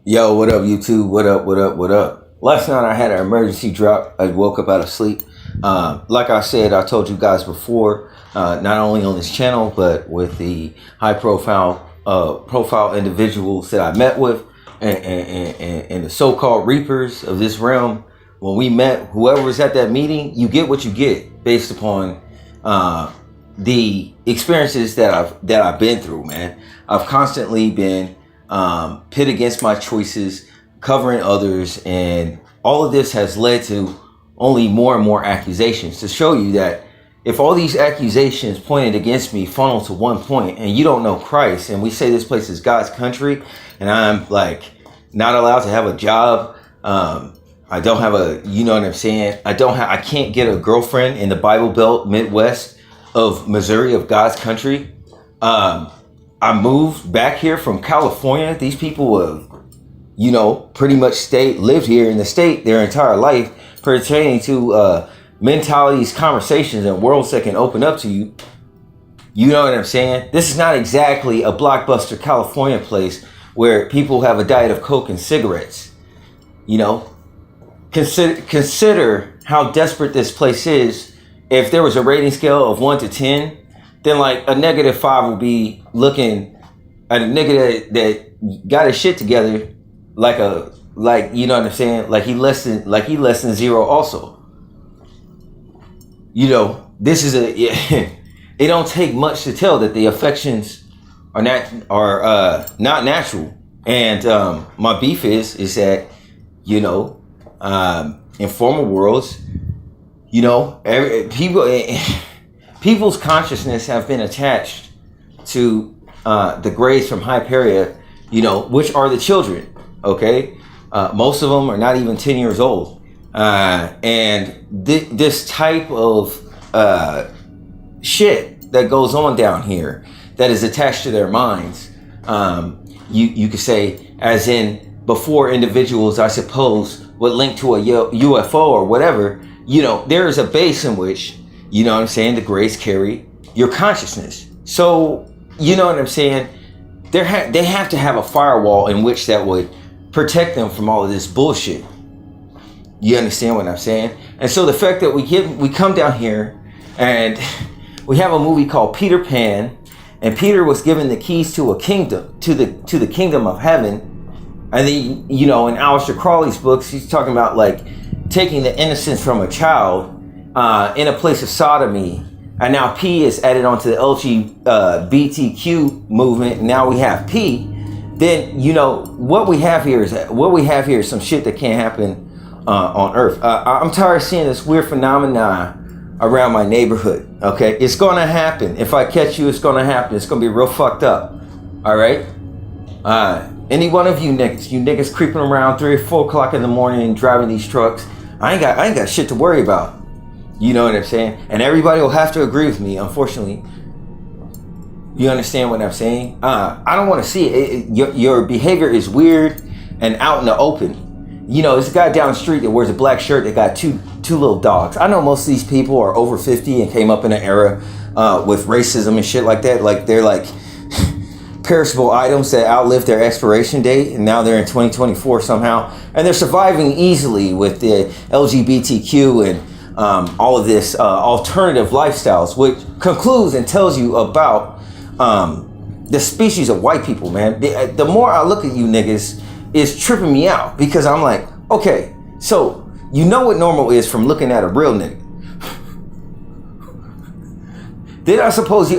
Yo, what up, YouTube? What up, what up, what up? Last night I had an emergency drop. I woke up out of sleep. Like I said, I told you guys before, not only on this channel, but with the high profile individuals that I met with and the so-called reapers of this realm. When we met, whoever was at that meeting, you get what you get based upon the experiences that I've been through, man. I've constantly been pit against my choices, covering others, and all of this has led to only more and more accusations to show you that if all these accusations pointed against me funnel to one point and you don't know Christ, and we say this place is God's country and I'm like not allowed to have a job, I don't have a, you know what I'm saying, I can't get a girlfriend in the Bible Belt Midwest of Missouri, of God's country. I moved back here from California. These people have, pretty much lived here in the state their entire life, pertaining to mentalities, conversations, and worlds that can open up to you. You know what I'm saying? This is not exactly a blockbuster California place where people have a diet of Coke and cigarettes. Consider how desperate this place is. If there was a rating scale of 1 to 10, then like a -5 would be looking at a nigga that got his shit together, you know what I'm saying? Like he less than 0 also. This is it don't take much to tell that the affections are not natural. And my beef is that, in former worlds, people's consciousness have been attached to the grays from Hyperia, which are the children, okay? Most of them are not even 10 years old. And this type of shit that goes on down here that is attached to their minds, you could say, as in before individuals, I suppose, would link to a UFO or whatever, there is a base in which, the grays carry your consciousness. So, you know what I'm saying? They have to have a firewall in which that would protect them from all of this bullshit. You understand what I'm saying? And so the fact that we come down here and we have a movie called Peter Pan, and Peter was given the keys to a kingdom, to the kingdom of heaven. And then, in Aleister Crowley's books, he's talking about like taking the innocence from a child in a place of sodomy. And now P is added onto the LGBTQ movement. Now we have P. Then, what we have here is some shit that can't happen on Earth. I'm tired of seeing this weird phenomena around my neighborhood. Okay, it's gonna happen. If I catch you, it's gonna happen. It's gonna be real fucked up. All right. Any one of you niggas creeping around 3 or 4 o'clock in the morning driving these trucks, I ain't got shit to worry about. You know what I'm saying? And everybody will have to agree with me, unfortunately. You understand what I'm saying? I don't want to see it. Your behavior is weird and out in the open. There's a guy down the street that wears a black shirt that got two little dogs. I know most of these people are over 50 and came up in an era with racism and shit like that. Like they're like perishable items that outlived their expiration date, and now they're in 2024 somehow, and they're surviving easily with the LGBTQ and all of this alternative lifestyles, which concludes and tells you about the species of white people, man. The more I look at you niggas, is tripping me out, because I'm like, okay, so you know what normal is from looking at a real nigga. Then I suppose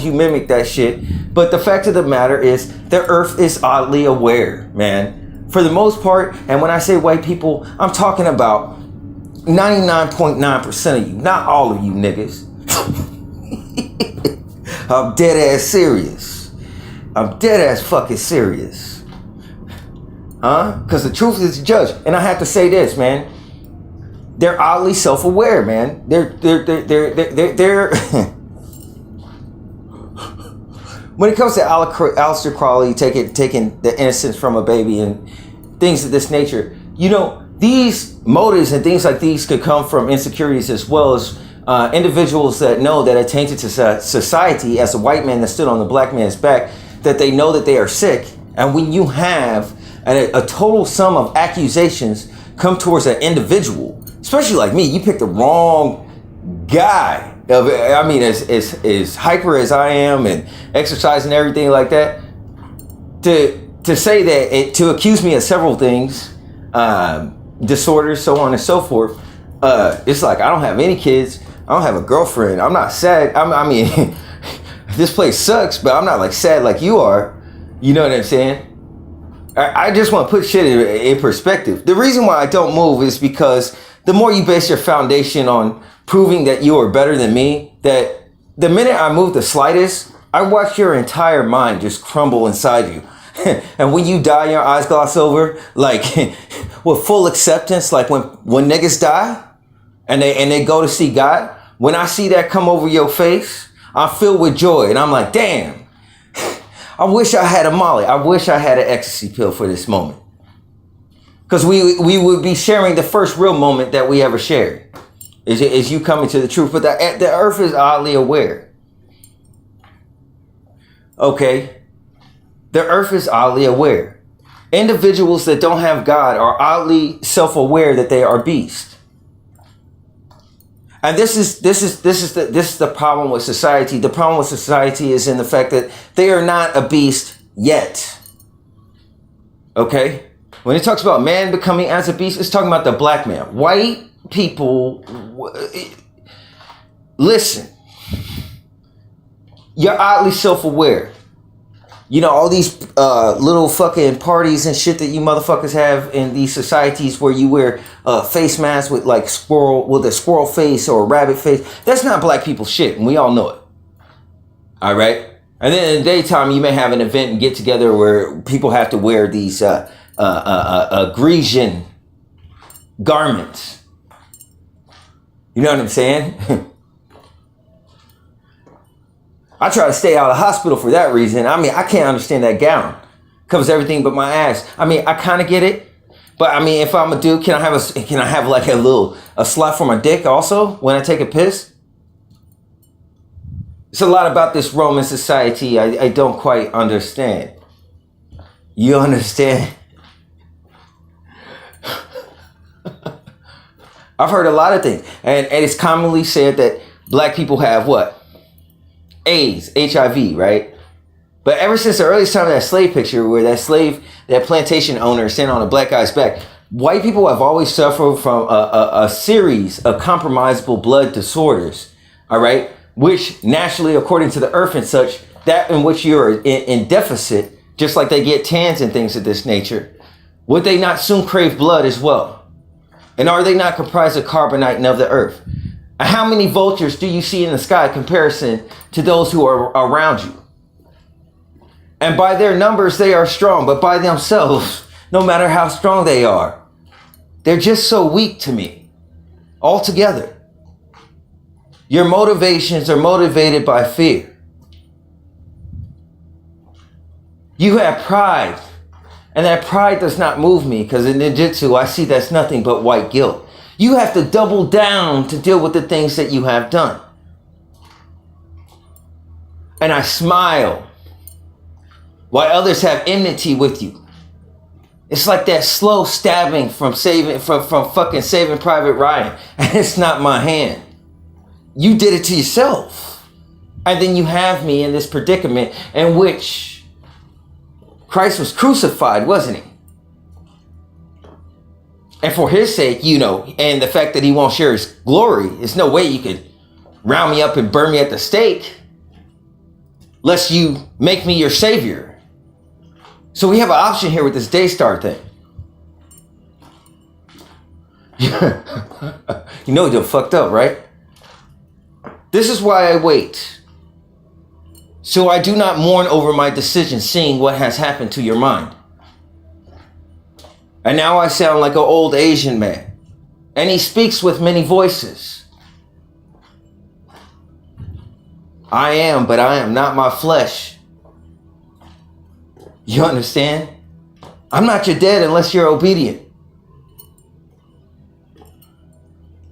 you mimic that shit. But the fact of the matter is, the Earth is oddly aware, man. For the most part, and when I say white people, I'm talking about 99.9% of you, not all of you niggas. I'm dead ass serious. I'm dead ass fucking serious. Because the truth is the judge. And I have to say this, man. They're oddly self-aware, man. They're when it comes to Aleister Crowley taking the innocence from a baby and things of this nature, these motives and things like these could come from insecurities, as well as individuals that know that are tainted to society as a white man that stood on the black man's back, that they know that they are sick And when you have a total sum of accusations come towards an individual, especially like me, you picked the wrong guy. I mean, as hyper as I am and exercise and everything like that, to say that, to accuse me of several things, disorders, so on and so forth, it's like I don't have any kids. I don't have a girlfriend. I'm not sad. I mean, this place sucks, but I'm not like sad like you are. You know what I'm saying? I just want to put shit in perspective. The reason why I don't move is because the more you base your foundation on proving that you are better than me, that the minute I move the slightest, I watch your entire mind just crumble inside you. And when you die, your eyes gloss over, like with full acceptance, like when niggas die and they go to see God. When I see that come over your face, I'm filled with joy, and I'm like, damn. I wish I had a Molly. I wish I had an ecstasy pill for this moment. Because we would be sharing the first real moment that we ever shared. Is you coming to the truth. But the earth is oddly aware. Okay? The earth is oddly aware. Individuals that don't have God are oddly self-aware that they are beasts. And this is the problem with society. The problem with society is in the fact that they are not a beast yet. Okay? When it talks about man becoming as a beast, it's talking about the black man. White people, listen. You're oddly self-aware. You know, all these little fucking parties and shit that you motherfuckers have in these societies where you wear face masks with like with a squirrel face or a rabbit face. That's not black people shit, and we all know it. All right? And then in the daytime, you may have an event and get together where people have to wear these Grecian garments. You know what I'm saying? I try to stay out of the hospital for that reason. I mean, I can't understand that gown. Covers everything but my ass. I mean, I kind of get it. But I mean, if I'm a dude, can I have like a slot for my dick also when I take a piss? It's a lot about this Roman society I don't quite understand. You understand? I've heard a lot of things. And it's commonly said that black people have what? AIDS, HIV, right? But ever since the earliest time of that slave picture where that plantation owner is standing on a black guy's back, white people have always suffered from a series of compromisable blood disorders, all right? Which naturally, according to the earth and such, that in which you're in deficit, just like they get tans and things of this nature, would they not soon crave blood as well? And are they not comprised of carbonite and of the earth? How many vultures do you see in the sky in comparison to those who are around you? And by their numbers, they are strong, but by themselves, no matter how strong they are, they're just so weak to me altogether. Your motivations are motivated by fear. You have pride, and that pride does not move me because in ninjutsu, I see that's nothing but white guilt. You have to double down to deal with the things that you have done. And I smile while others have enmity with you. It's like that slow stabbing from fucking Saving Private Ryan. And it's not my hand. You did it to yourself. And then you have me in this predicament in which Christ was crucified, wasn't he? And for his sake, you know, and the fact that he won't share his glory, there's no way you could round me up and burn me at the stake lest you make me your savior. So we have an option here with this Daystar thing. You know you're fucked up, right? This is why I wait. So I do not mourn over my decision, seeing what has happened to your mind. And now I sound like an old Asian man. And he speaks with many voices. I am, but I am not my flesh. You understand? I'm not your dad unless you're obedient.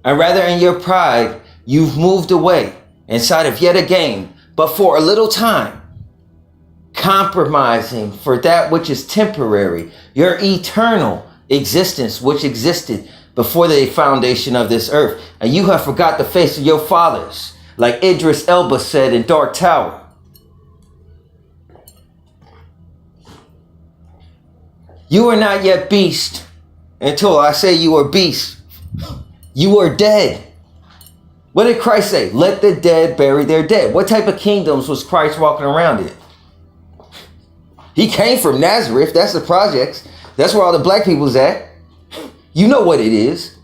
And rather in your pride, you've moved away inside of yet a game, but for a little time, compromising for that which is temporary, your eternal existence, which existed before the foundation of this earth. And you have forgot the face of your fathers, like Idris Elba said in Dark Tower. You are not yet beast until I say you are beast. You are dead. What did Christ say? Let the dead bury their dead. What type of kingdoms was Christ walking around in? He came from Nazareth. That's the projects. That's where all the black people's at. You know what it is.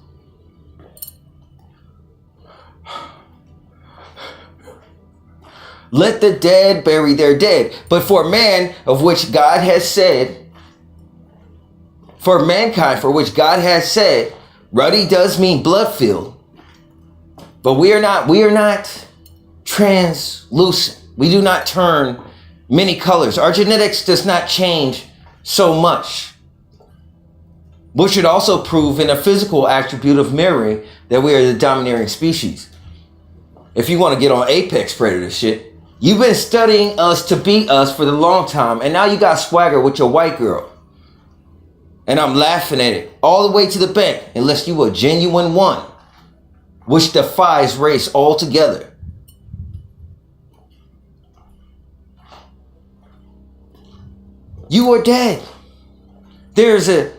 Let the dead bury their dead. But for man, of which God has said, for mankind, for which God has said, ruddy does mean blood-filled. But we are not translucent. We do not turn many colors. Our genetics does not change so much. Which should also prove in a physical attribute of mirroring that we are the domineering species. If you want to get on apex predator shit, you've been studying us to beat us for the long time, and now you got swagger with your white girl. And I'm laughing at it all the way to the bank, unless you a genuine one, which defies race altogether. You are dead. There's a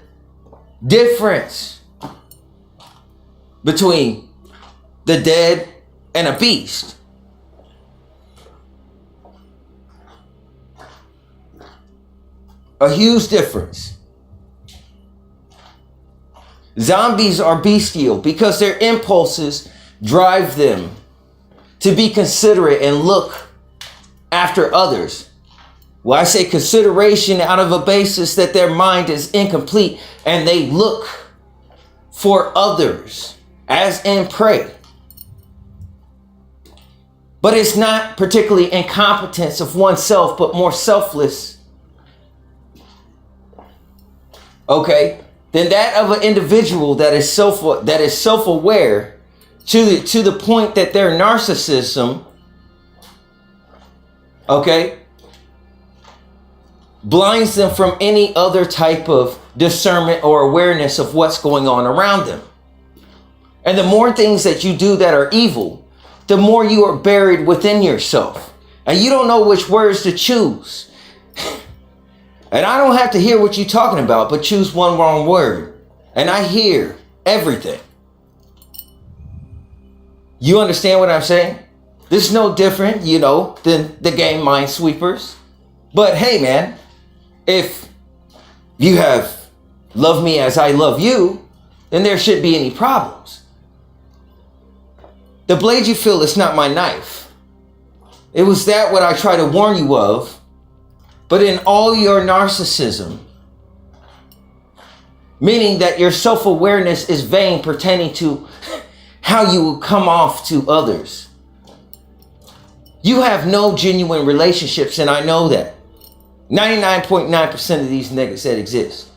difference between the dead and a beast. A huge difference. Zombies are bestial because their impulses drive them to be considerate and look after others. Well, I say consideration out of a basis that their mind is incomplete and they look for others as in prey. But it's not particularly incompetence of oneself, but more selfless. Okay, than that of an individual that is self-aware to the point that their narcissism, okay, blinds them from any other type of discernment or awareness of what's going on around them. And the more things that you do that are evil, the more you are buried within yourself. And you don't know which words to choose. And I don't have to hear what you're talking about, but choose one wrong word. And I hear everything. You understand what I'm saying? This is no different, than the game Minesweepers. But hey, man, if you have loved me as I love you, then there shouldn't be any problems. The blade you feel is not my knife. It was that what I try to warn you of. But in all your narcissism, meaning that your self-awareness is vain pertaining to how you will come off to others. You have no genuine relationships, and I know that. 99.9% of these niggas that exist.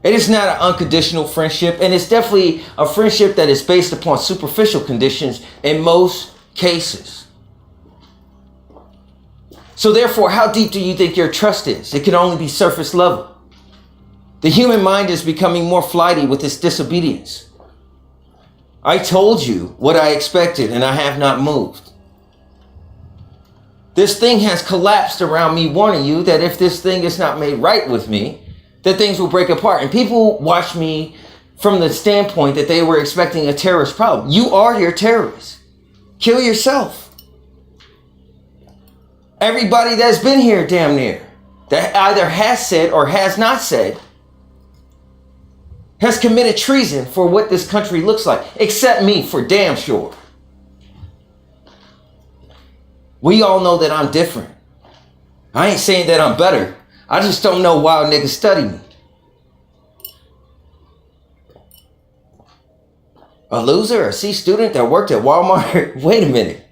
It is not an unconditional friendship, and it's definitely a friendship that is based upon superficial conditions in most cases. So therefore, how deep do you think your trust is? It can only be surface level. The human mind is becoming more flighty with its disobedience. I told you what I expected, and I have not moved. This thing has collapsed around me warning you that if this thing is not made right with me, that things will break apart. And people watch me from the standpoint that they were expecting a terrorist problem. You are your terrorist. Kill yourself. Everybody that's been here damn near, that either has said or has not said, has committed treason for what this country looks like, except me for damn sure. We all know that I'm different. I ain't saying that I'm better. I just don't know why niggas study me. A loser, a C student that worked at Walmart? Wait a minute.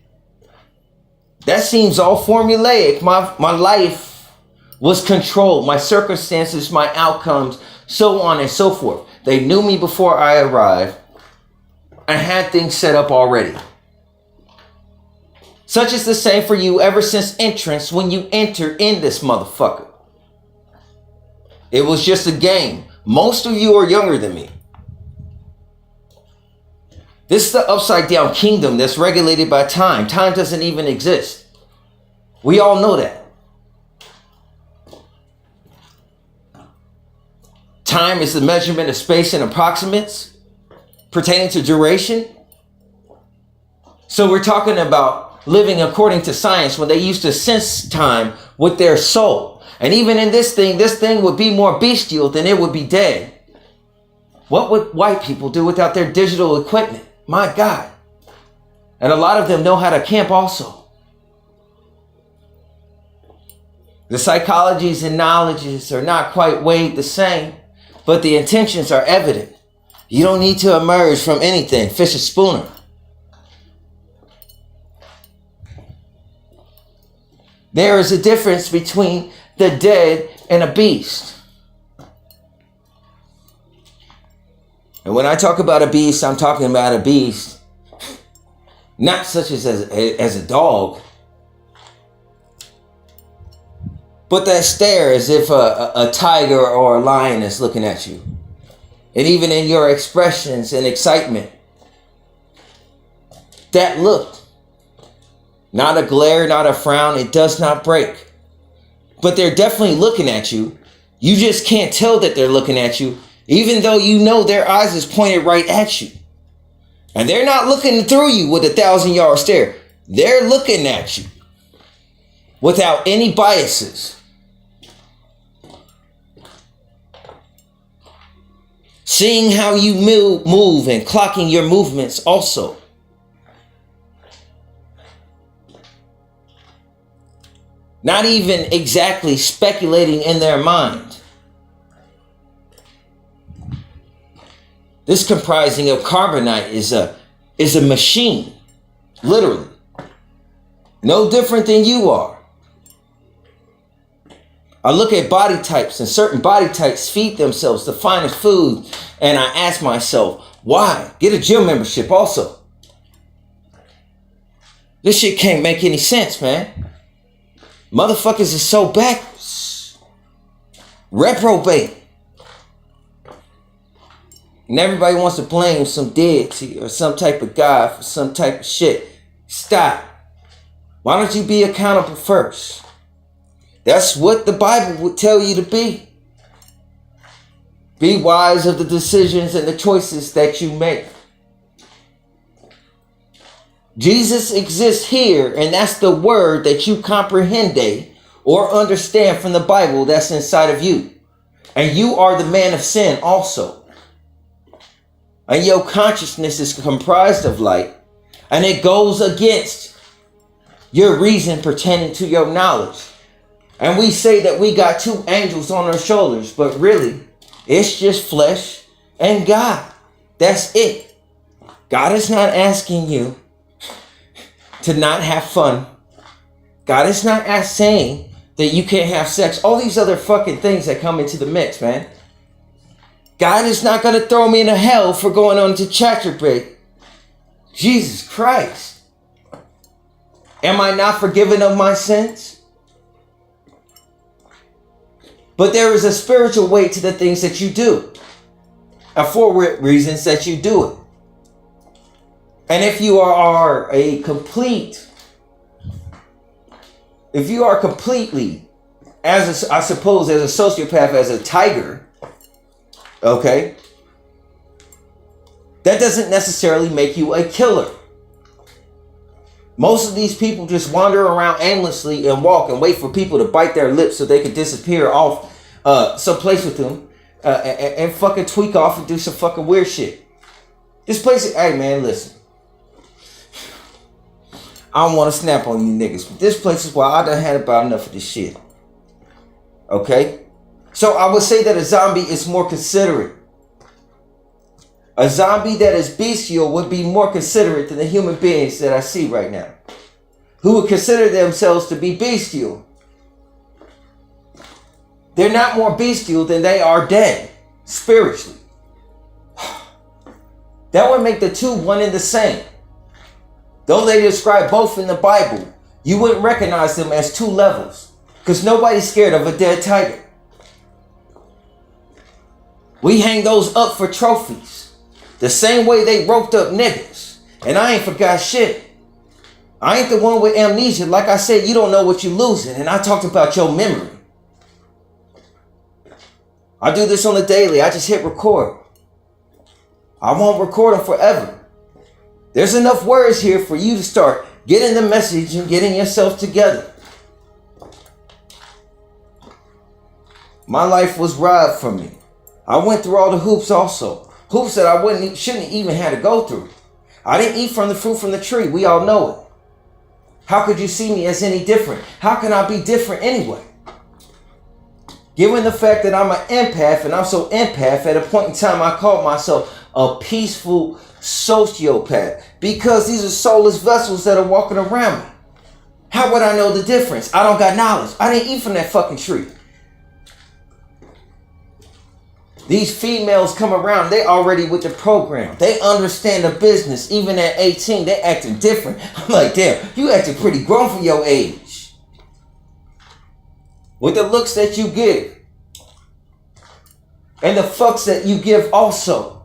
That seems all formulaic. My life was controlled. My circumstances, my outcomes, so on and so forth. They knew me before I arrived. I had things set up already. Such is the same for you ever since entrance when you enter in this motherfucker. It was just a game. Most of you are younger than me. This is the upside down kingdom that's regulated by time. Time doesn't even exist. We all know that. Time is the measurement of space and approximates pertaining to duration. So we're talking about living according to science when they used to sense time with their soul. And even in this thing would be more bestial than it would be dead. What would white people do without their digital equipment? My God. And a lot of them know how to camp also. The psychologies and knowledges are not quite weighed the same, but the intentions are evident. You don't need to emerge from anything. Fish a spooner. There is a difference between the dead and a beast. And when I talk about a beast, I'm talking about a beast, not such as a dog, but that stare as if a tiger or a lion is looking at you. And even in your expressions and excitement, that look, not a glare, not a frown, it does not break. But they're definitely looking at you. You just can't tell that they're looking at you, even though you know their eyes is pointed right at you. And they're not looking through you with a 1,000-yard stare. They're looking at you without any biases. Seeing how you move and clocking your movements also. Not even exactly speculating in their mind. This comprising of carbonite is a machine, literally. No different than you are. I look at body types, and certain body types feed themselves the finest food, and I ask myself, why? Get a gym membership also. This shit can't make any sense, man. Motherfuckers are so backwards. Reprobate. And everybody wants to blame some deity or some type of God for some type of shit. Stop. Why don't you be accountable first? That's what the Bible would tell you to be. Be wise of the decisions and the choices that you make. Jesus exists here, and that's the word that you comprehend or understand from the Bible that's inside of you. And you are the man of sin also. And your consciousness is comprised of light, and it goes against your reason pertaining to your knowledge. And we say that we got two angels on our shoulders, but really, it's just flesh and God. That's it. God is not asking you to not have fun. God is not saying that you can't have sex. All these other fucking things that come into the mix, man. God is not going to throw me into hell for going on to Chatterbait. Jesus Christ. Am I not forgiven of my sins? But there is a spiritual weight to the things that you do. And for reasons that you do it. And if you are completely, as a sociopath, as a tiger, okay, that doesn't necessarily make you a killer. Most of these people just wander around aimlessly and walk and wait for people to bite their lips so they can disappear off someplace with them and fucking tweak off and do some fucking weird shit. This place, hey man, listen. I don't want to snap on you niggas, but this place is where I done had about enough of this shit. Okay? So I would say that a zombie is more considerate. A zombie that is bestial would be more considerate than the human beings that I see right now, who would consider themselves to be bestial. They're not more bestial than they are dead, spiritually. That would make the two one and the same. Though they describe both in the Bible, you wouldn't recognize them as two levels, because nobody's scared of a dead tiger. We hang those up for trophies, the same way they roped up niggas. And I ain't forgot shit. I ain't the one with amnesia. Like I said, you don't know what you're losing. And I talked about your memory. I do this on the daily. I just hit record. I won't record them forever. There's enough words here for you to start getting the message and getting yourself together. My life was robbed from me. I went through all the hoops also. Hoops that I shouldn't even had to go through. I didn't eat from the fruit from the tree. We all know it. How could you see me as any different? How can I be different anyway? Given the fact that I'm an empath, and I'm so empath, at a point in time I called myself a peaceful sociopath, because these are soulless vessels that are walking around me. How would I know the difference? I don't got knowledge. I didn't eat from that fucking tree. These females come around, they already with the program. They understand the business. Even at 18, they acting different. I'm like, damn, you acting pretty grown for your age. With the looks that you give. And the fucks that you give also.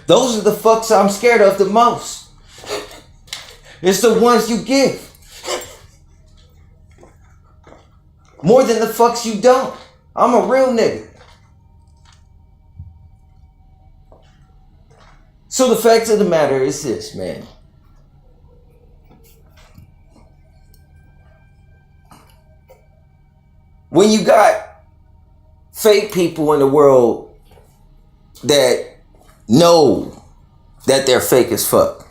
Those are the fucks I'm scared of the most. It's the ones you give. More than the fucks you don't. I'm a real nigga. So the fact of the matter is this, man. When you got fake people in the world that know that they're fake as fuck.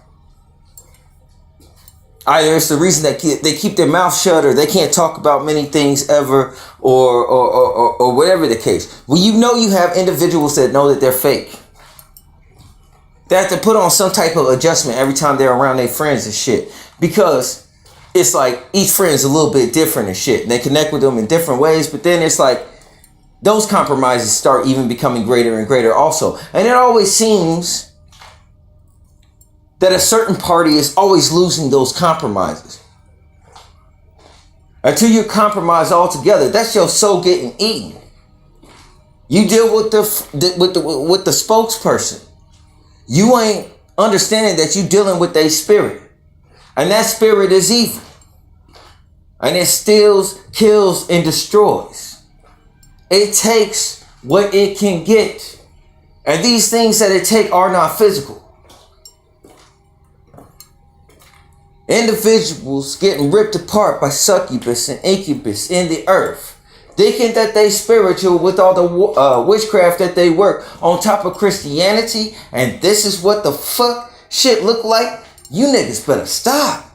Either it's the reason that they keep their mouth shut, or they can't talk about many things ever, or whatever the case. Well, you know you have individuals that know that they're fake. They have to put on some type of adjustment every time they're around their friends and shit. Because it's like each friend's a little bit different and shit. And they connect with them in different ways. But then it's like those compromises start even becoming greater and greater also. And it always seems that a certain party is always losing those compromises. Until you compromise altogether, that's your soul getting eaten. You deal with the spokesperson. You ain't understanding that you're dealing with a spirit. And that spirit is evil. And it steals, kills, and destroys. It takes what it can get. And these things that it takes are not physical. Individuals getting ripped apart by succubus and incubus in the earth. Thinking that they spiritual with all the witchcraft that they work on top of Christianity, and this is what the fuck shit look like. You niggas better stop.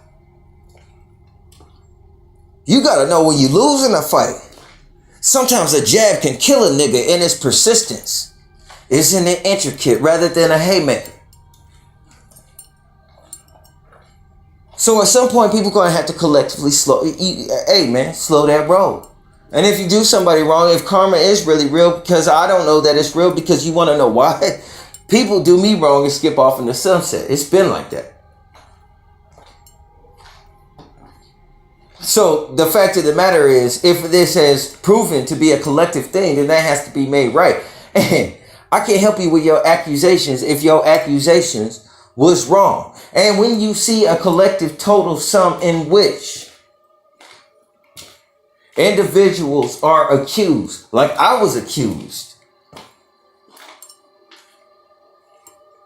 You gotta know when you losing a fight. Sometimes a jab can kill a nigga in its persistence. Isn't it intricate rather than a haymaker? So at some point, people gonna have to collectively slow that road. And if you do somebody wrong, if karma is really real, because I don't know that it's real, because you want to know why? People do me wrong and skip off in the sunset. It's been like that. So the fact of the matter is, if this has proven to be a collective thing, then that has to be made right. And I can't help you with your accusations if your accusations was wrong. And when you see a collective total sum in which individuals are accused, like I was accused,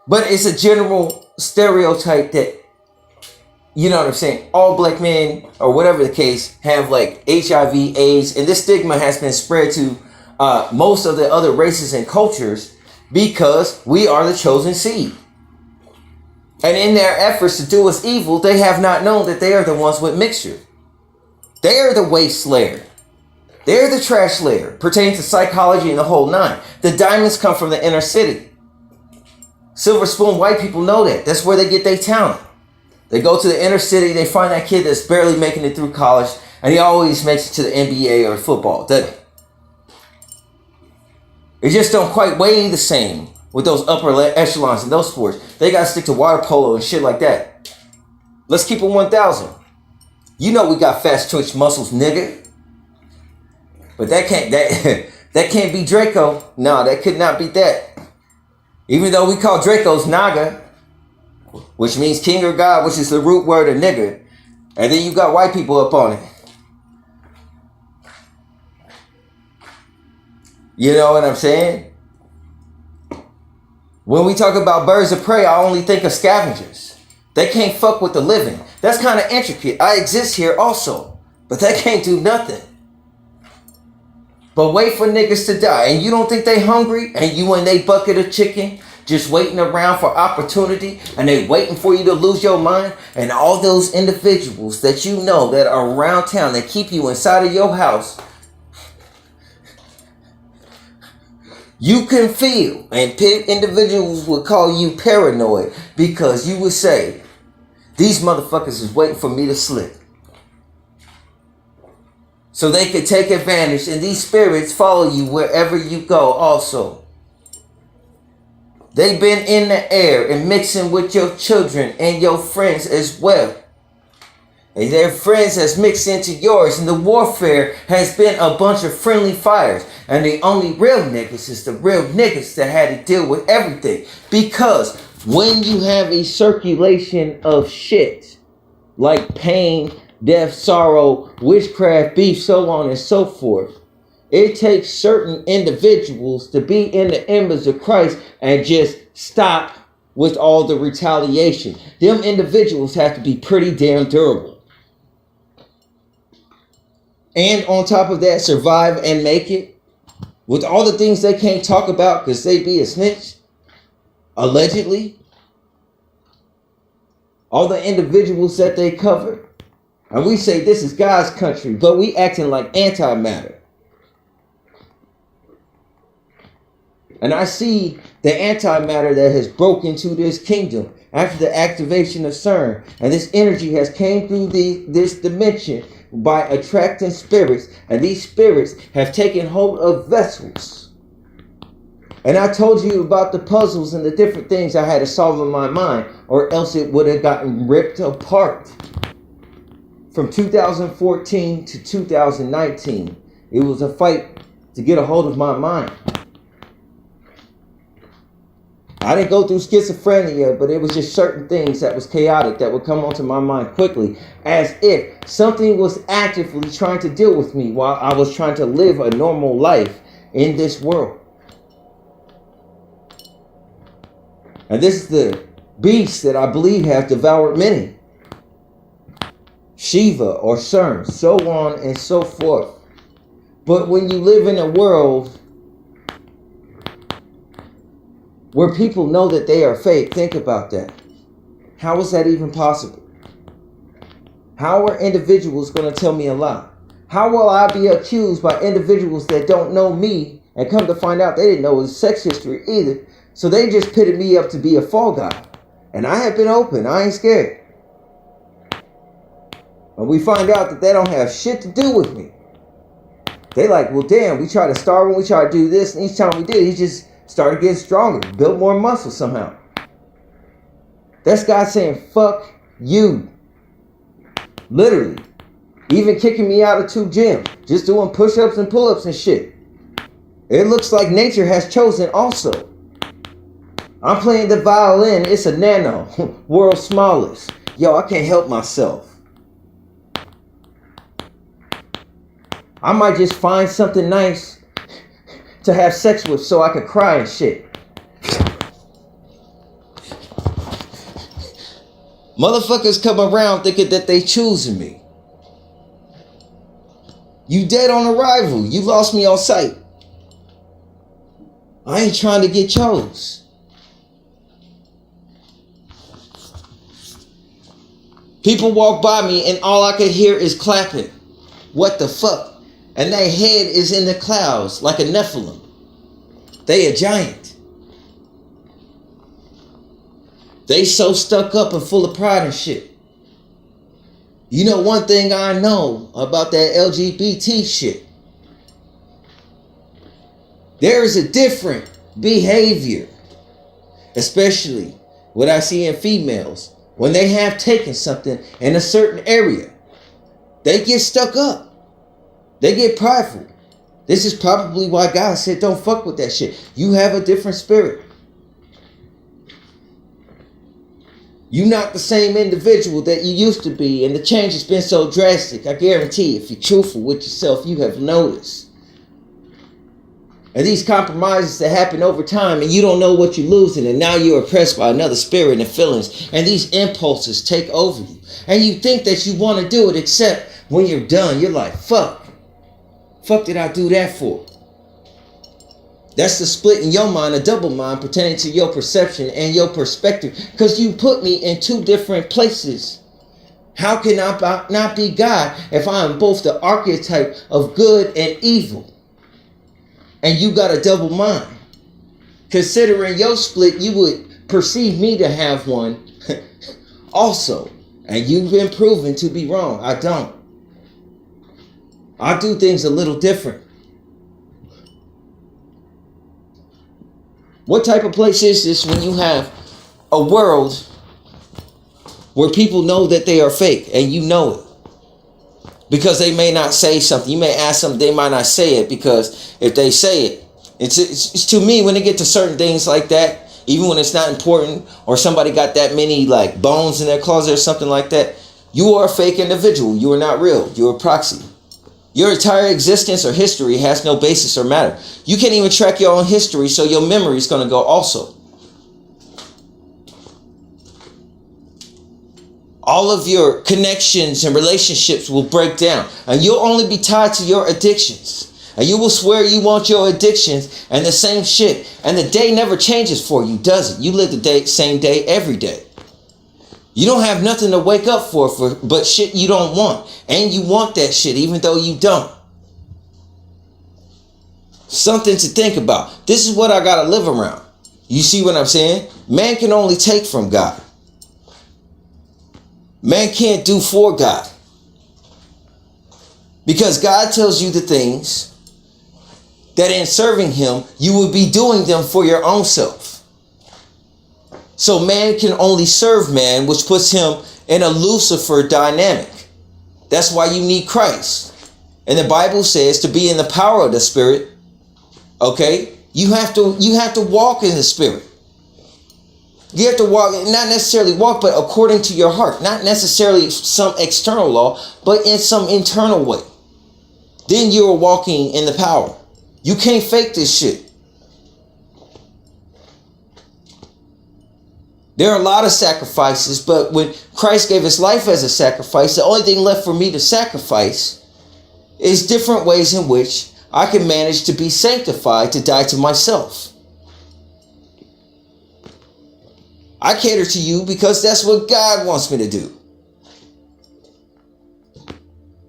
but it's a general stereotype that, you know what I'm saying, all black men or whatever the case have like HIV, AIDS, and this stigma has been spread to most of the other races and cultures because we are the chosen seed. And in their efforts to do us evil, they have not known that they are the ones with mixture. They are the waste layer. They're the trash layer pertaining to psychology and the whole nine. The diamonds come from the inner city. Silver spoon white people know that. That's where they get their talent. They go to the inner city, they find that kid that's barely making it through college, and he always makes it to the NBA or football, doesn't he? It just don't quite weigh the same with those upper echelons and those sports. They got to stick to water polo and shit like that. Let's keep it 1,000. You know we got fast twitch muscles, nigga. But that can't be Draco. No, that could not be that. Even though we call Dracos Naga, which means king or god, which is the root word of nigga. And then you got white people up on it. You know what I'm saying? When we talk about birds of prey, I only think of scavengers. They can't fuck with the living. That's kind of intricate. I exist here also. But that can't do nothing. But wait for niggas to die. And you don't think they hungry? And you and they bucket of chicken just waiting around for opportunity? And they waiting for you to lose your mind? And all those individuals that you know that are around town that keep you inside of your house, you can feel, and individuals would call you paranoid because you would say, these motherfuckers is waiting for me to slip. So they could take advantage, and these spirits follow you wherever you go also. They've been in the air and mixing with your children and your friends as well. And their friends has mixed into yours, and the warfare has been a bunch of friendly fires. And the only real niggas is the real niggas that had to deal with everything. Because when you have a circulation of shit, like pain, death, sorrow, witchcraft, beef, so on and so forth, it takes certain individuals to be in the image of Christ and just stop with all the retaliation. Them individuals have to be pretty damn durable. And on top of that, survive and make it with all the things they can't talk about because they be a snitch, allegedly. All the individuals that they cover. And we say this is God's country, but we acting like antimatter. And I see the antimatter that has broken into this kingdom after the activation of CERN. And this energy has came through this dimension by attracting spirits. And these spirits have taken hold of vessels. And I told you about the puzzles and the different things I had to solve in my mind, or else it would have gotten ripped apart. From 2014 to 2019, it was a fight to get a hold of my mind. I didn't go through schizophrenia, but it was just certain things that was chaotic that would come onto my mind quickly, as if something was actively trying to deal with me while I was trying to live a normal life in this world. And this is the beast that I believe has devoured many. Shiva or CERN, so on and so forth. But when you live in a world where people know that they are fake, think about that. How is that even possible? How are individuals going to tell me a lie? How will I be accused by individuals that don't know me and come to find out they didn't know his sex history either? So they just pitted me up to be a fall guy. And I have been open. I ain't scared. And we find out that they don't have shit to do with me. They like, well, damn, we try to starve him, we try to do this, and each time we did, he just started getting stronger, built more muscle somehow. That's God saying, fuck you. Literally. Even kicking me out of 2 gyms, just doing push-ups and pull-ups and shit. It looks like nature has chosen also. I'm playing the violin, it's a nano, world's smallest. Yo, I can't help myself. I might just find something nice to have sex with so I can cry and shit. Motherfuckers come around thinking that they choosing me. You dead on arrival. You lost me on sight. I ain't trying to get chose. People walk by me and all I can hear is clapping. What the fuck? And their head is in the clouds like a Nephilim. They a giant. They so stuck up and full of pride and shit. You know one thing I know about that LGBT shit. There is a different behavior especially what I see in females, when they have taken something in a certain area, they get stuck up. They get prideful. This is probably why God said, don't fuck with that shit. You have a different spirit. You're not the same individual that you used to be, and the change has been so drastic. I guarantee if you're truthful with yourself, you have noticed. And these compromises that happen over time, and you don't know what you're losing, and now you're oppressed by another spirit and feelings, and these impulses take over you. And you think that you want to do it, except when you're done, you're like, fuck. Fuck did I do that for? That's the split in your mind, a double mind pertaining to your perception and your perspective. Because you put me in two different places. How can I not be God if I am both the archetype of good and evil? And you got a double mind. Considering your split, you would perceive me to have one also. And you've been proven to be wrong. I don't. I do things a little different. What type of place is this when you have a world where people know that they are fake and you know it? Because they may not say something. You may ask them, they might not say it, because if they say it, it's to me, when they get to certain things like that, even when it's not important, or somebody got that many like bones in their closet or something like that, you are a fake individual. You are not real. You're a proxy. Your entire existence or history has no basis or matter. You can't even track your own history, so your memory is going to go also. All of your connections and relationships will break down, and you'll only be tied to your addictions. And you will swear you want your addictions and the same shit, and the day never changes for you, does it? You live the same day every day. You don't have nothing to wake up for but shit you don't want. And you want that shit even though you don't. Something to think about. This is what I got to live around. You see what I'm saying? Man can only take from God. Man can't do for God. Because God tells you the things that in serving him, you would be doing them for your own self. So man can only serve man, which puts him in a Lucifer dynamic. That's why you need Christ. And the Bible says to be in the power of the Spirit, okay, you have to walk in the Spirit. You have to walk, not necessarily walk, but according to your heart. Not necessarily some external law, but in some internal way. Then you are walking in the power. You can't fake this shit. There are a lot of sacrifices, but when Christ gave his life as a sacrifice, the only thing left for me to sacrifice is different ways in which I can manage to be sanctified, to die to myself. I cater to you because that's what God wants me to do.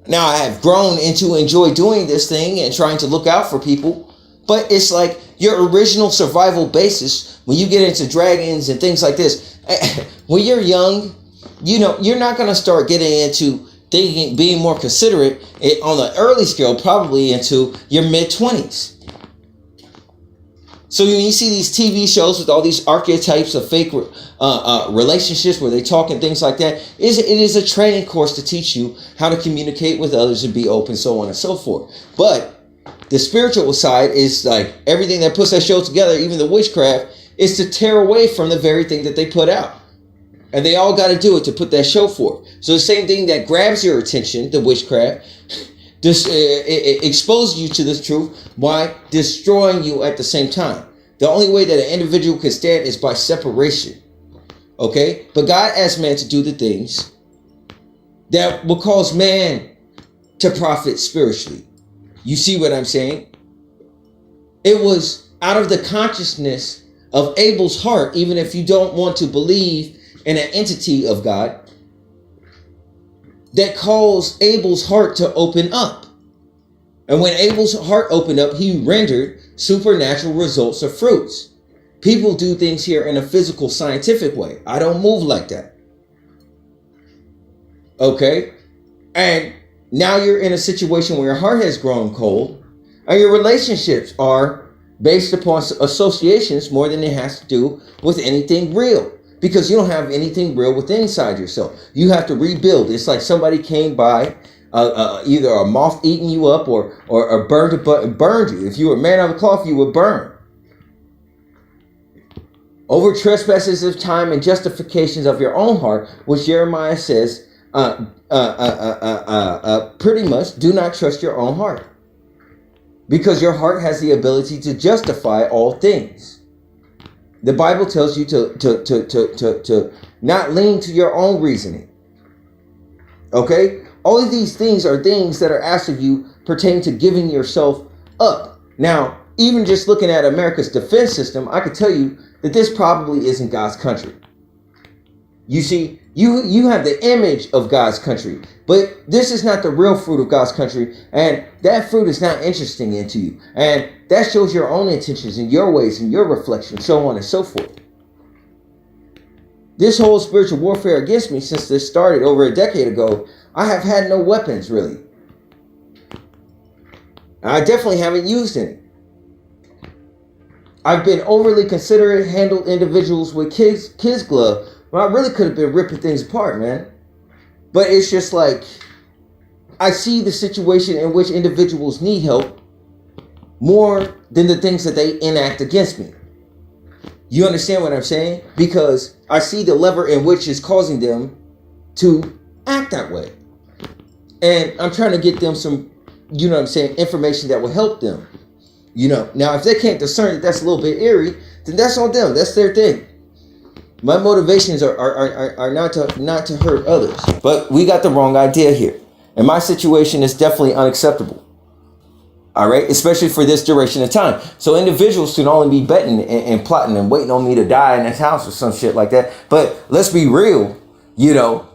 Now, I have grown into enjoy doing this thing and trying to look out for people, but it's like your original survival basis when you get into dragons and things like this. When you're young, you know, you're not going to start getting into thinking, being more considerate on the early scale, probably into your mid-20s. So when you see these TV shows with all these archetypes of fake relationships where they talk and things like that, it is a training course to teach you how to communicate with others and be open, so on and so forth. But the spiritual side is like everything that puts that show together, even the witchcraft, is to tear away from the very thing that they put out. And they all got to do it to put that show forth. So the same thing that grabs your attention, the witchcraft, it exposes you to the truth while destroying you at the same time. The only way that an individual can stand is by separation. Okay? But God asked man to do the things that will cause man to profit spiritually. You see what I'm saying? It was out of the consciousness of Abel's heart, even if you don't want to believe in an entity of God, that caused Abel's heart to open up. And when Abel's heart opened up, he rendered supernatural results or fruits. People do things here in a physical, scientific way. I don't move like that. Okay? And now you're in a situation where your heart has grown cold and your relationships are based upon associations more than it has to do with anything real. Because you don't have anything real within inside yourself. You have to rebuild. It's like somebody came by, either a moth eating you up or burned you. If you were a man of the cloth, you would burn. Over trespasses of time and justifications of your own heart, which Jeremiah says, pretty much, do not trust your own heart. Because your heart has the ability to justify all things. The Bible tells you to not lean to your own reasoning. Okay? All of these things are things that are asked of you pertaining to giving yourself up. Now, even just looking at America's defense system, I could tell you that this probably isn't God's country. You see, you have the image of God's country, but this is not the real fruit of God's country, and that fruit is not interesting into you. And that shows your own intentions and your ways and your reflection, so on and so forth. This whole spiritual warfare against me, since this started over a decade ago, I have had no weapons, really. I definitely haven't used any. I've been overly considerate, handled individuals with kids glove. Well, I really could have been ripping things apart, man. But it's just like, I see the situation in which individuals need help more than the things that they enact against me. You understand what I'm saying? Because I see the lever in which is causing them to act that way. And I'm trying to get them some, you know what I'm saying, information that will help them. You know, now if they can't discern that that's a little bit eerie, then that's on them. That's their thing. My motivations are not to hurt others. But we got the wrong idea here. And my situation is definitely unacceptable. All right? Especially for this duration of time. So individuals should only be betting and plotting and waiting on me to die in this house or some shit like that. But let's be real. You know,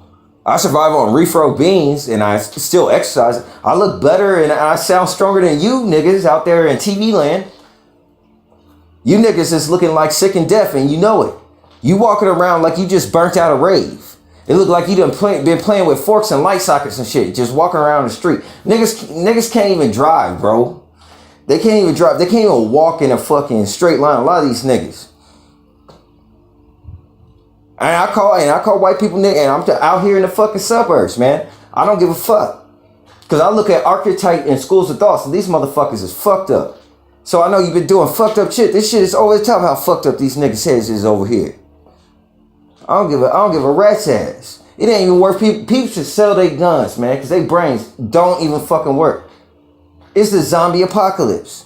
I survive on refro beans and I still exercise. I look better and I sound stronger than you niggas out there in TV land. You niggas is looking like sick and deaf and you know it. You walking around like you just burnt out a rave. It looked like you done been playing with forks and light sockets and shit. Just walking around the street. Niggas can't even drive, bro. They can't even drive. They can't even walk in a fucking straight line. A lot of these niggas. And I call white people niggas. And I'm out here in the fucking suburbs, man. I don't give a fuck. Because I look at archetype and schools of thoughts. And these motherfuckers is fucked up. So I know you've been doing fucked up shit. This shit is always tough how fucked up these niggas' heads is over here. I don't give a rat's ass. It ain't even worth people should sell their guns, man, because their brains don't even fucking work. It's the zombie apocalypse.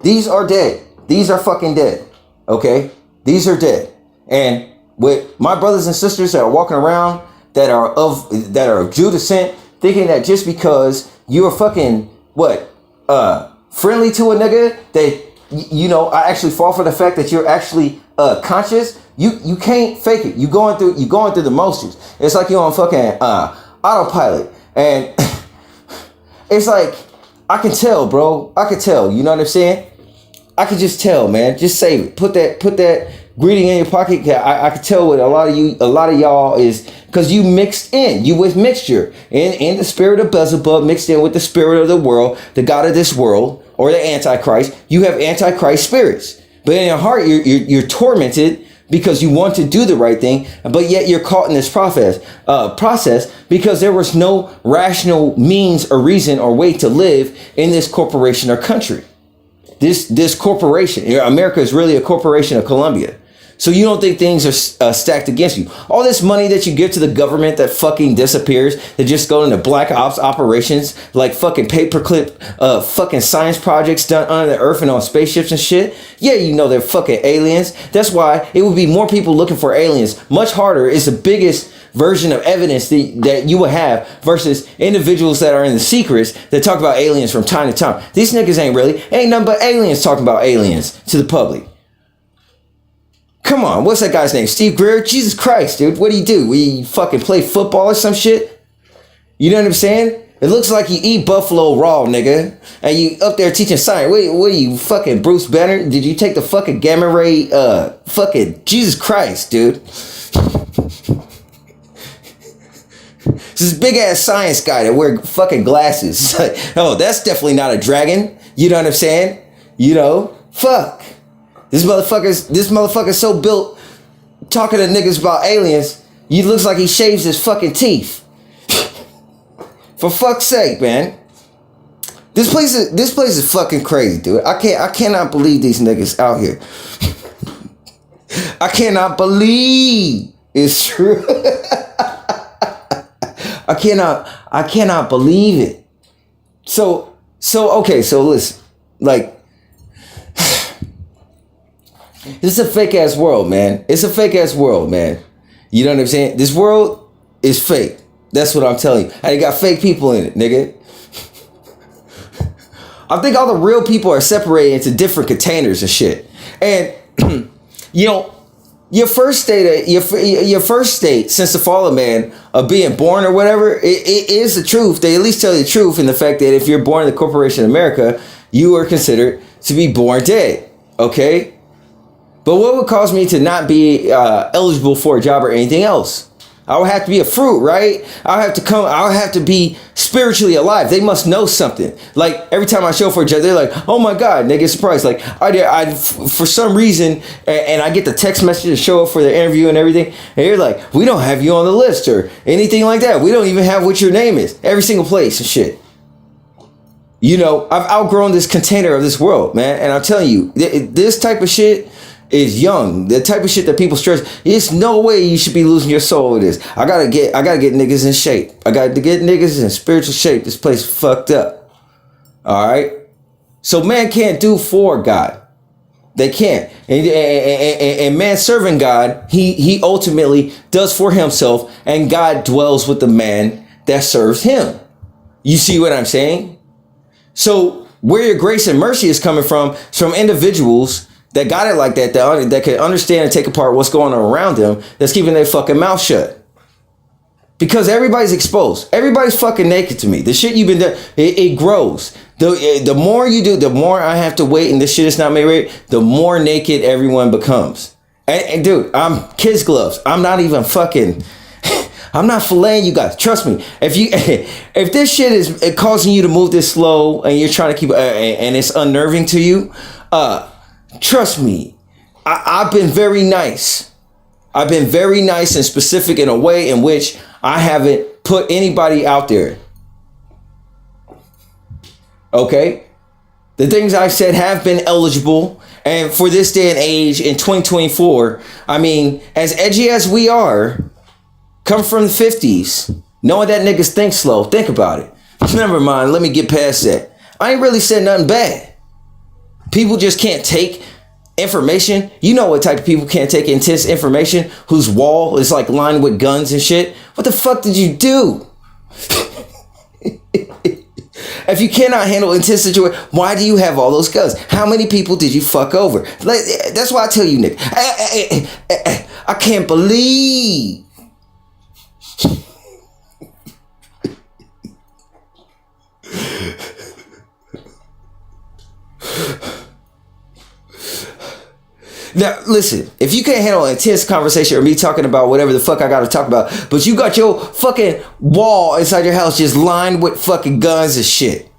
These are dead. These are fucking dead. Okay? These are dead. And with my brothers and sisters that are walking around that are of Jew descent, thinking that just because you are fucking friendly to a nigga, that you know, I actually fall for the fact that you're actually conscious. You can't fake it. You going through the motions. It's like you're on fucking autopilot, and it's like I can tell, bro. I can tell. You know what I'm saying? I can just tell, man. Just save it. Put that greeting in your pocket. I can tell what a lot of y'all is, because you mixed in. You with mixture in the spirit of Beelzebub mixed in with the spirit of the world, the god of this world, or the Antichrist. You have Antichrist spirits, but in your heart you're tormented because you want to do the right thing, but yet you're caught in this process because there was no rational means or reason or way to live in this corporation or country. This corporation, America is really a corporation of Colombia. So you don't think things are stacked against you. All this money that you give to the government that fucking disappears, that just go into black ops operations, like fucking paperclip fucking science projects done under the earth and on spaceships and shit. Yeah, you know they're fucking aliens. That's why it would be more people looking for aliens. Much harder. It's the biggest version of evidence that you would have versus individuals that are in the secrets that talk about aliens from time to time. These niggas ain't nothing but aliens talking about aliens to the public. Come on, what's that guy's name? Steve Greer? Jesus Christ, dude. What do you do? We fucking play football or some shit? You know what I'm saying? It looks like you eat buffalo raw, nigga. And you up there teaching science. What are you, fucking Bruce Banner? Did you take the fucking gamma ray, fucking Jesus Christ, dude. This big ass science guy that wear fucking glasses. Oh, that's definitely not a dragon. You know what I'm saying? You know? Fuck. This motherfucker's so built, talking to niggas about aliens, he looks like he shaves his fucking teeth. For fuck's sake, man. This place is fucking crazy, dude. I cannot believe these niggas out here. I cannot believe it's true. I cannot believe it. So okay, so listen, like, this is a fake ass world, man. It's a fake ass world, man. You know what I'm saying? This world is fake. That's what I'm telling you. And it got fake people in it, nigga. I think all the real people are separated into different containers and shit. And you know, your first state since the fall of man, of being born or whatever, it is the truth. They at least tell you the truth in the fact that if you're born in the corporation America, you are considered to be born dead. Okay. But what would cause me to not be eligible for a job or anything else? I would have to be a fruit, right? I would have to be spiritually alive. They must know something. Like, every time I show for a job, they're like, oh my God, they get surprised. Like, I for some reason, and I get the text message to show up for the interview and everything, and you're like, we don't have you on the list or anything like that. We don't even have what your name is. Every single place and shit. You know, I've outgrown this container of this world, man. And I'm telling you, this type of shit is young. The type of shit that people stress. It's no way you should be losing your soul with this. I gotta get niggas in shape. I got to get niggas in spiritual shape. This place is fucked up. All right. So man can't do for God. They can't. And man serving God, he ultimately does for himself, and God dwells with the man that serves him. You see what I'm saying? So where your grace and mercy is coming from is from individuals that got it like that can understand and take apart what's going on around them, that's keeping their fucking mouth shut. Because everybody's exposed. Everybody's fucking naked to me. The shit you've been doing, it grows. The more you do, the more I have to wait, and this shit is not made right, the more naked everyone becomes. And dude, I'm kids gloves. I'm not even fucking, I'm not filleting you guys. Trust me. If this shit is causing you to move this slow and you're trying to keep, and it's unnerving to you, trust me, I've been very nice. I've been very nice and specific in a way in which I haven't put anybody out there. Okay? The things I've said have been eligible. And for this day and age in 2024, I mean, as edgy as we are, come from the 50s, knowing that niggas think slow. Think about it. Never mind. Let me get past that. I ain't really said nothing bad. People just can't take information. You know what type of people can't take intense information, whose wall is like lined with guns and shit. What the fuck did you do? If you cannot handle intense situation, why do you have all those guns? How many people did you fuck over? That's why I tell you, Nick. I can't believe. Now, listen, if you can't handle an intense conversation or me talking about whatever the fuck I got to talk about, but you got your fucking wall inside your house just lined with fucking guns and shit.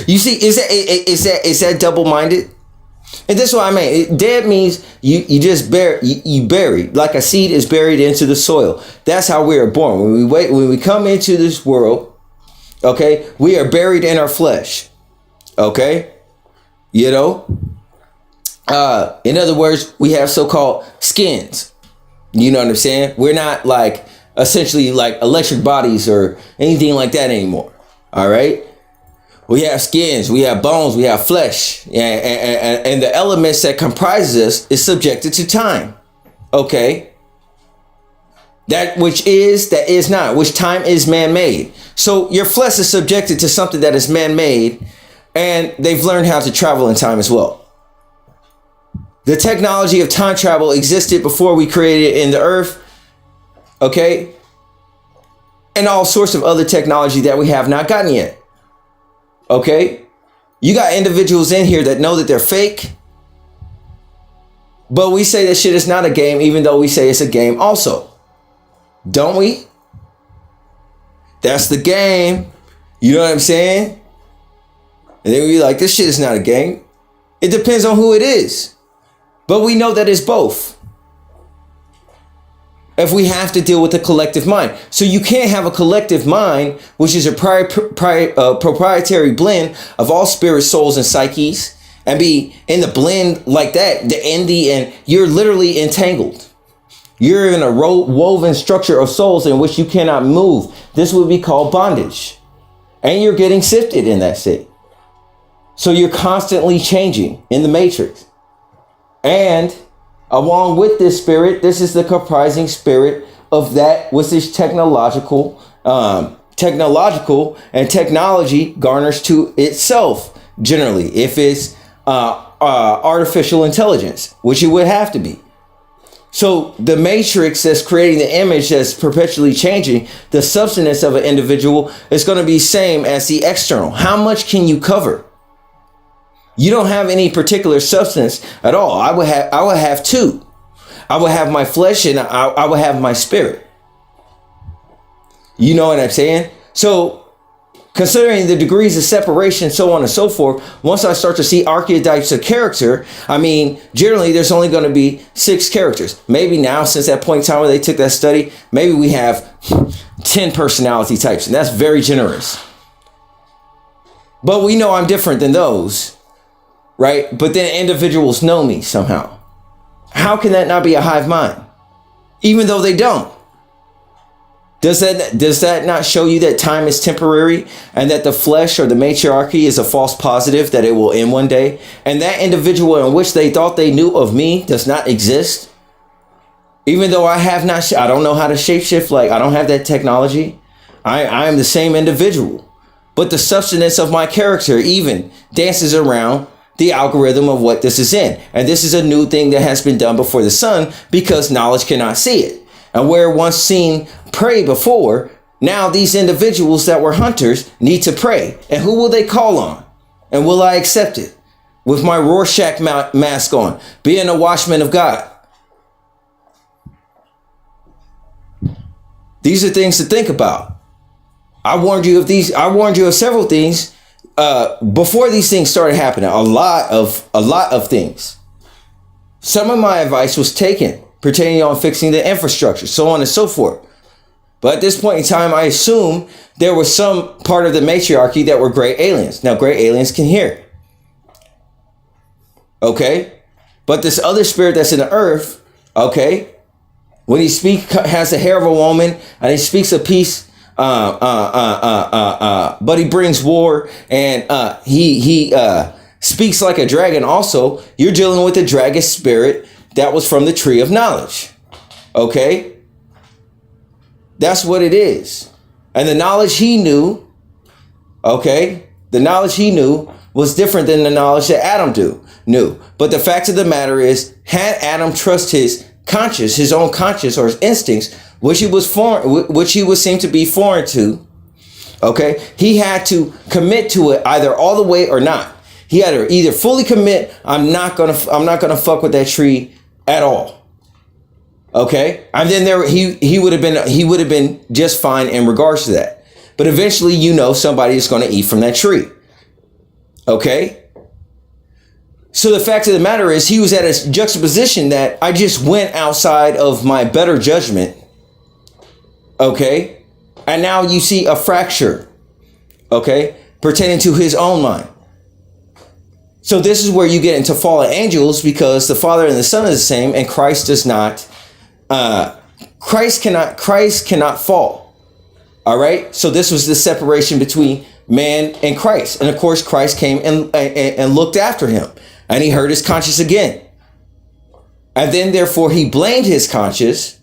You see, is that double-minded? And this is what I mean. Dead means you just bury, like a seed is buried into the soil. That's how we are born. When we come into this world, okay, we are buried in our flesh. Okay? You know, in other words, we have so-called skins. You know what I'm saying? We're not like essentially like electric bodies or anything like that anymore. All right. We have skins, we have bones, we have flesh, and the elements that comprises us is subjected to time. Okay. That which is, that is not, which time is man-made. So your flesh is subjected to something that is man-made. And they've learned how to travel in time as well. The technology of time travel existed before we created it in the earth. Okay. And all sorts of other technology that we have not gotten yet. Okay. You got individuals in here that know that they're fake. But we say that shit is not a game, even though we say it's a game also. Don't we? That's the game. You know what I'm saying? And then we'd be like, this shit is not a game. It depends on who it is. But we know that it's both. If we have to deal with the collective mind. So you can't have a collective mind, which is a proprietary blend of all spirits, souls, and psyches, and be in the blend like that, and you're literally entangled. You're in a woven structure of souls in which you cannot move. This would be called bondage. And you're getting sifted in that state. So you're constantly changing in the matrix. And along with this spirit, this is the comprising spirit of that which is technological, and technology garners to itself generally, if it's artificial intelligence, which it would have to be. So the matrix that's creating the image that's perpetually changing, the substance of an individual is going to be same as the external. How much can you cover? You don't have any particular substance at all. I would have two. I would have my flesh and I would have my spirit. You know what I'm saying? So considering the degrees of separation, so on and so forth, once I start to see archetypes of character, I mean, generally there's only going to be 6 characters. Maybe now, since that point in time where they took that study, maybe we have 10 personality types, and that's very generous. But we know I'm different than those, right? But then individuals know me somehow. How can that not be a hive mind? Even though they don't. Does that not show you that time is temporary and that the flesh or the matriarchy is a false positive, that it will end one day? And that individual in which they thought they knew of me does not exist? Even though I don't know how to shapeshift, like I don't have that technology. I am the same individual. But the substance of my character even dances around the algorithm of what this is in. And this is a new thing that has been done before the sun because knowledge cannot see it. And where once seen prey before, now these individuals that were hunters need to pray. And who will they call on? And will I accept it? With my Rorschach mask on, being a watchman of God. These are things to think about. I warned you of these. I warned you of several things before these things started happening. A lot of things. Some of my advice was taken pertaining on fixing the infrastructure, so on and so forth. But at this point in time, I assume there was some part of the matriarchy that were gray aliens. Now, gray aliens can hear. Okay? But this other spirit that's in the earth, okay, when he has the hair of a woman and he speaks a peace, but he brings war and he speaks like a dragon also, you're dealing with the dragon spirit that was from the tree of knowledge. Okay? That's what it is. And the knowledge he knew, okay, the knowledge he knew was different than the knowledge that Adam knew. But the fact of the matter is, had Adam trust his conscience, his own conscience or his instincts, which he was seen to be foreign to, okay, he had to commit to it either all the way or not. He had to either fully commit, I'm not gonna fuck with that tree at all. Okay, and then he would have been just fine in regards to that. But eventually, somebody is going to eat from that tree. Okay. So the fact of the matter is, he was at a juxtaposition that I just went outside of my better judgment. Okay, and now you see a fracture. Okay, pertaining to his own mind. So this is where you get into fallen angels, because the Father and the Son is the same, and Christ does not. Christ cannot fall. All right. So this was the separation between man and Christ, and of course Christ came and looked after him, and he heard his conscience again, and then therefore he blamed his conscience.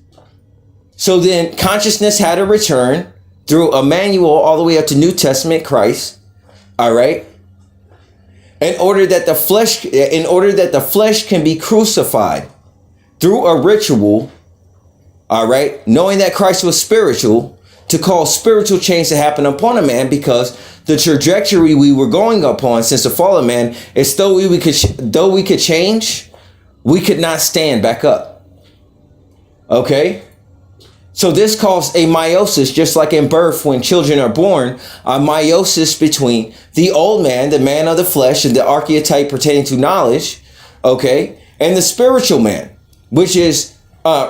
So then consciousness had to return through Emmanuel all the way up to New Testament Christ. All right. In order that the flesh can be crucified through a ritual, all right, knowing that Christ was spiritual, to cause spiritual change to happen upon a man, because the trajectory we were going upon since the fall of man is though we could change, we could not stand back up. Okay, So this caused a meiosis, just like in birth when children are born, a meiosis between the old man, the man of the flesh, and the archetype pertaining to knowledge, okay, and the spiritual man, which is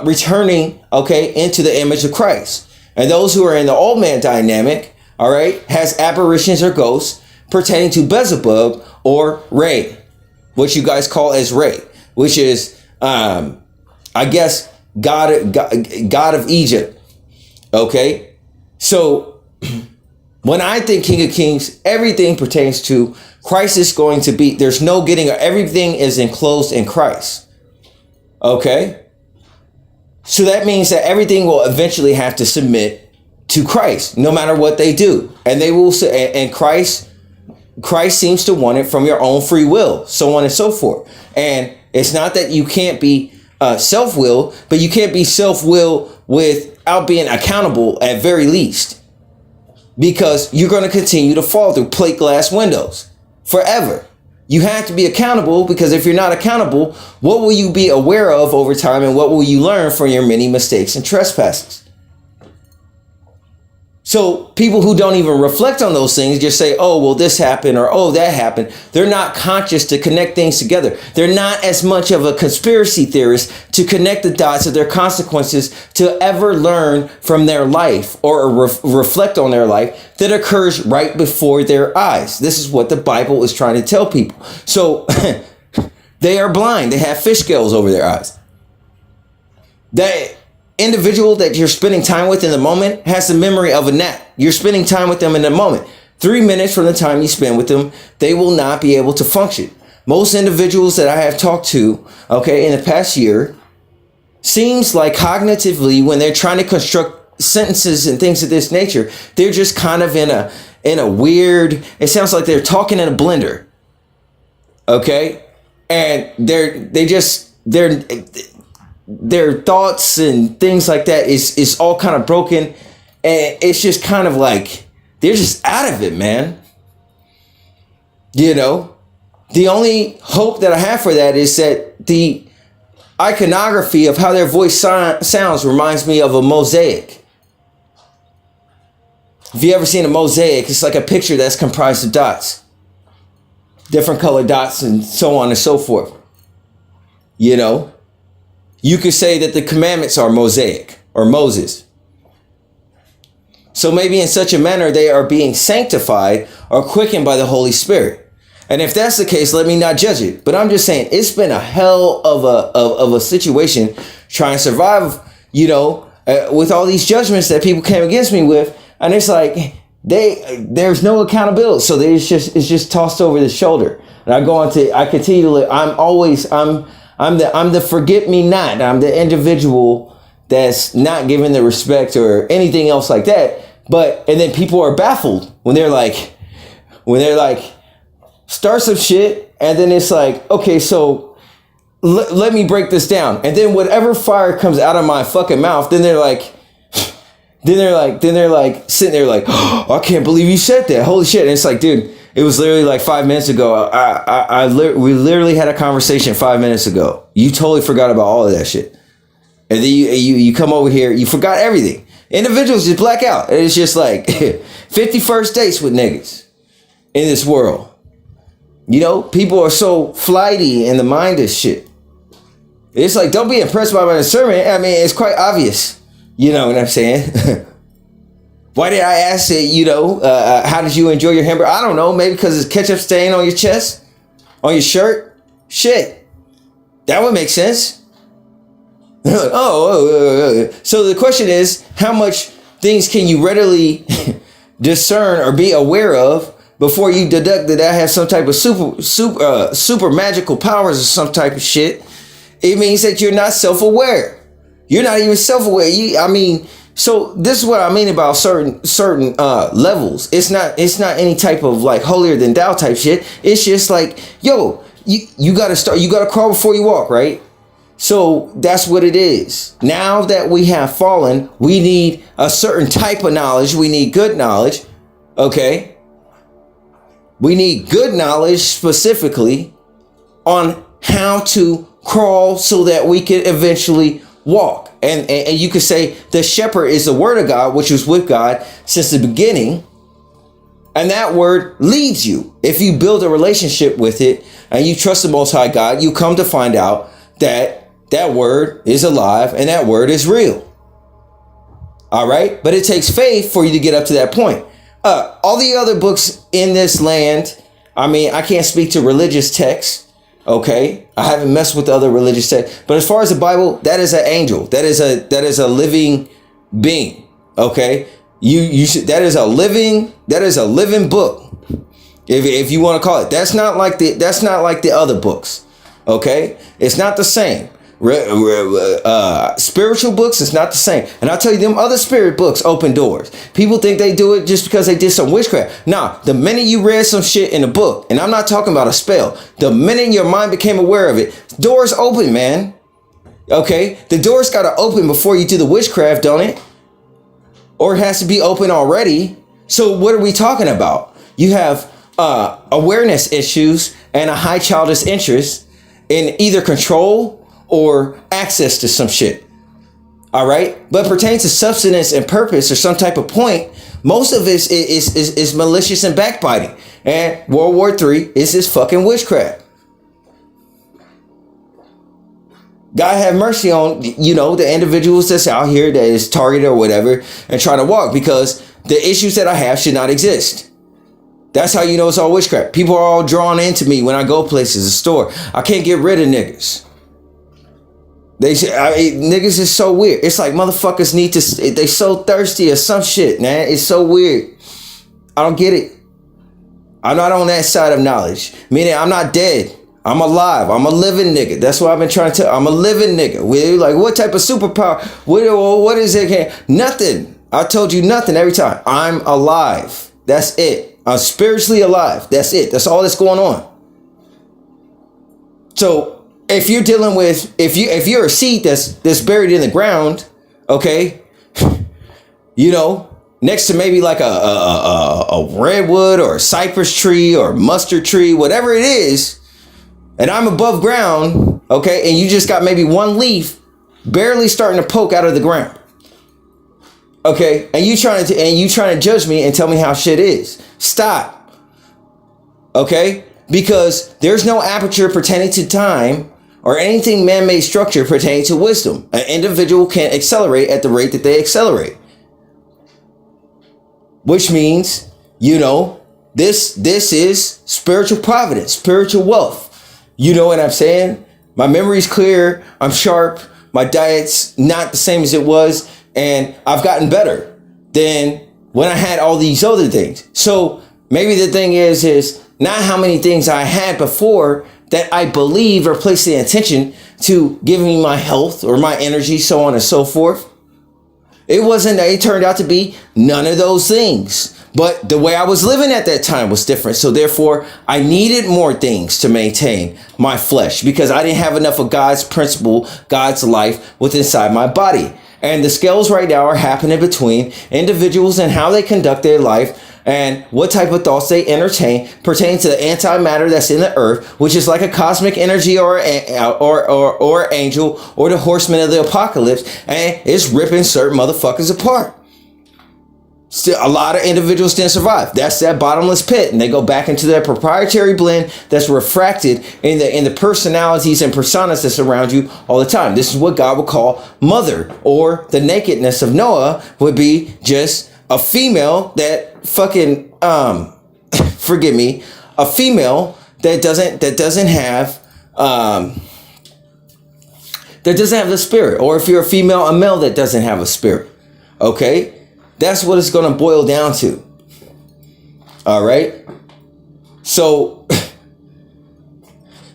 returning, okay, into the image of Christ. And those who are in the old man dynamic, all right, has apparitions or ghosts pertaining to Beelzebub or Ray, what you guys call as Ray, which is, I guess, God of Egypt. Okay, so when I think King of Kings, everything pertains to Christ is going to be. There's no getting. Everything is enclosed in Christ. Okay, so that means that everything will eventually have to submit to Christ, no matter what they do, and they will. And Christ seems to want it from your own free will, so on and so forth. And it's not that you can't be self-will, but you can't be self-will without being accountable at very least, because you're going to continue to fall through plate glass windows forever. You have to be accountable, because if you're not accountable, what will you be aware of over time, and what will you learn from your many mistakes and trespasses? So people who don't even reflect on those things just say, oh, well, this happened, or oh, that happened. They're not conscious to connect things together. They're not as much of a conspiracy theorist to connect the dots of their consequences to ever learn from their life or reflect on their life that occurs right before their eyes. This is what the Bible is trying to tell people. So they are blind. They have fish scales over their eyes. That individual that you're spending time with in the moment has the memory of a gnat. You're spending time with them in the moment. 3 minutes from the time you spend with them, they will not be able to function. Most individuals that I have talked to, okay, in the past year, seems like cognitively, when they're trying to construct sentences and things of this nature, they're just kind of in a weird, it sounds like they're talking in a blender. Okay? And their thoughts and things like that is all kind of broken, and it's just kind of like they're just out of it, man. You know, the only hope that I have for that is that the iconography of how their voice sounds reminds me of a mosaic. If you ever seen a mosaic, it's like a picture that's comprised of dots, different colored dots, and so on and so forth. You know, you could say that the commandments are mosaic or Moses. So maybe in such a manner they are being sanctified or quickened by the Holy Spirit. And if that's the case, let me not judge it. But I'm just saying it's been a hell of a situation trying to survive, you know, with all these judgments that people came against me with. And it's like there's no accountability. So it's just tossed over the shoulder. And I continue to live. I'm the forget me not. I'm the individual that's not given the respect or anything else like that. And then people are baffled when they're like, start some shit. And then it's like, okay, so let me break this down. And then whatever fire comes out of my fucking mouth, then they're like sitting there like, oh, I can't believe you said that. Holy shit. And it's like, dude, it was literally like 5 minutes ago. We literally had a conversation 5 minutes ago. You totally forgot about all of that shit. And then you come over here, you forgot everything. Individuals just black out. And it's just like 50 first dates with niggas in this world. You know, people are so flighty in the mind of shit. It's like, don't be impressed by my sermon. I mean, it's quite obvious. You know what I'm saying? Why did I ask it, you know, how did you enjoy your hamburger? I don't know. Maybe because it's ketchup stain on your chest, on your shirt. Shit. That would make sense. So the question is, how much things can you readily discern or be aware of before you deduct that I have some type of super magical powers or some type of shit? It means that you're not self-aware. You're not even self-aware. So this is what I mean about certain levels. It's not any type of like holier than thou type shit. It's just like, yo, you gotta crawl before you walk, right? So that's what it is. Now that we have fallen, we need a certain type of knowledge. We need good knowledge. Okay. We need good knowledge specifically on how to crawl so that we can eventually walk. And you could say the shepherd is the word of God, which was with God since the beginning. And that word leads you. If you build a relationship with it and you trust the Most High God, you come to find out that that word is alive and that word is real. All right. But it takes faith for you to get up to that point. All the other books in this land, I mean, I can't speak to religious texts. OK, I haven't messed with the other religious texts. But as far as the Bible, that is an angel. That is a living being. OK, you should, that is a living book. If you want to call it, that's not like the other books. OK, it's not the same. Spiritual books is not the same. And I'll tell you, them other spirit books open doors. People think they do it just because they did some witchcraft. Nah, the minute you read some shit in a book, and I'm not talking about a spell, the minute your mind became aware of it, doors open, man. Okay, the doors got to open before you do the witchcraft, don't it? Or it has to be open already. So what are we talking about? You have awareness issues and a high childish interest in either control or access to some shit. All right. But pertains to substance and purpose or some type of point, most of it is malicious and backbiting. And World War III is this fucking witchcraft. God have mercy on, the individuals that's out here that is targeted or whatever and trying to walk, because the issues that I have should not exist. That's how you know it's all witchcraft. People are all drawn into me when I go places, a store. I can't get rid of niggas. They say niggas is so weird. It's like motherfuckers need to. They so thirsty or some shit, man. It's so weird. I don't get it. I'm not on that side of knowledge. Meaning I'm not dead. I'm alive. I'm a living nigga. That's what I've been trying to tell. I'm a living nigga. We're like, what type of superpower? What is it? Nothing. I told you nothing every time. I'm alive. That's it. I'm spiritually alive. That's it. That's all that's going on. So if you're dealing with, if you're a seed that's buried in the ground, okay, next to maybe like a redwood or a cypress tree or mustard tree, whatever it is, and I'm above ground, okay, and you just got maybe one leaf barely starting to poke out of the ground, okay, and you trying to judge me and tell me how shit is. Stop, okay, because there's no aperture pertaining to time or anything man-made structure pertaining to wisdom. An individual can't accelerate at the rate that they accelerate. Which means, this is spiritual providence, spiritual wealth. You know what I'm saying? My memory's clear. I'm sharp. My diet's not the same as it was. And I've gotten better than when I had all these other things. So maybe the thing is not how many things I had before that I believe or place the intention to give me my health or my energy, so on and so forth. It turned out to be none of those things. But the way I was living at that time was different. So therefore, I needed more things to maintain my flesh because I didn't have enough of God's principle, God's life within inside my body. And the scales right now are happening between individuals and how they conduct their life and what type of thoughts they entertain pertaining to the antimatter that's in the earth, which is like a cosmic energy or angel or the horseman of the apocalypse, and it's ripping certain motherfuckers apart. Still, a lot of individuals didn't survive. That's that bottomless pit, and they go back into their proprietary blend that's refracted in the personalities and personas that surround you all the time. This is what God would call mother, or the nakedness of Noah would be just a female that fucking forgive me, a female that doesn't have the spirit, or if you're a female, a male that doesn't have a spirit. Okay. That's what it's going to boil down to. All right. So,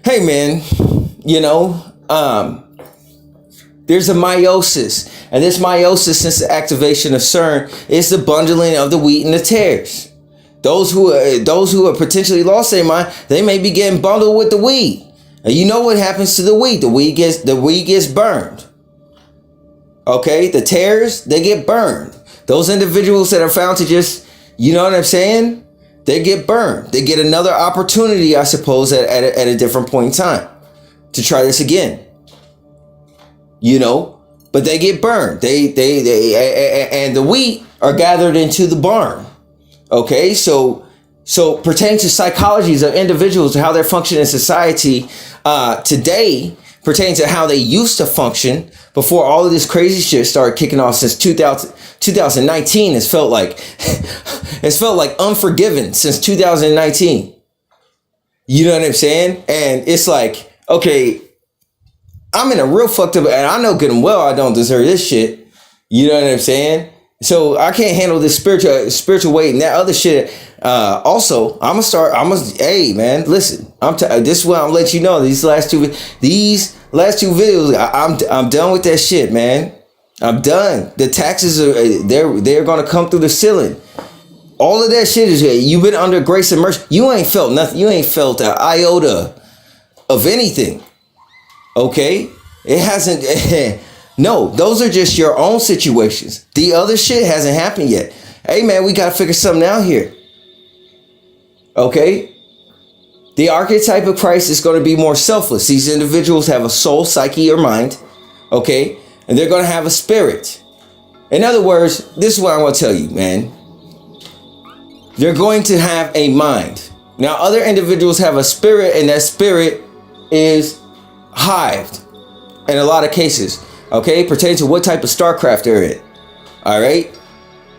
hey, man, there's a meiosis. And this meiosis, since the activation of CERN, is the bundling of the wheat and the tares. Those who are potentially lost their mind, they may be getting bundled with the wheat. And you know what happens to the wheat? The wheat gets burned. Okay. The tares, they get burned. Those individuals that are found to just, you know what I'm saying? They get burned. They get another opportunity, I suppose, at a different point in time to try this again. but they get burned. And the wheat are gathered into the barn. Okay, so pertaining to psychologies of individuals and how they're functioning in society today pertains to how they used to function before all of this crazy shit started kicking off since 2019. It's felt like Unforgiven since 2019. You know what I'm saying? And it's like, okay, I'm in a real fucked up, and I know good and well I don't deserve this shit. You know what I'm saying? So I can't handle this spiritual weight and that other shit. Also, hey man, listen, this is what I'm letting you know. These last two videos, I'm done with that shit, man. I'm done. The taxes they're gonna come through the ceiling. All of that shit is, you've been under grace and mercy. You ain't felt nothing. You ain't felt an iota of anything. Okay? It hasn't. No, those are just your own situations. The other shit hasn't happened yet. Hey man, we got to figure something out here. Okay? The archetype of Christ is going to be more selfless. These individuals have a soul, psyche, or mind. Okay? And they're going to have a spirit. In other words, this is what I want to tell you, man. They're going to have a mind. Now, other individuals have a spirit, and that spirit is hived in a lot of cases. Okay, pertaining to what type of starcraft they're in. All right,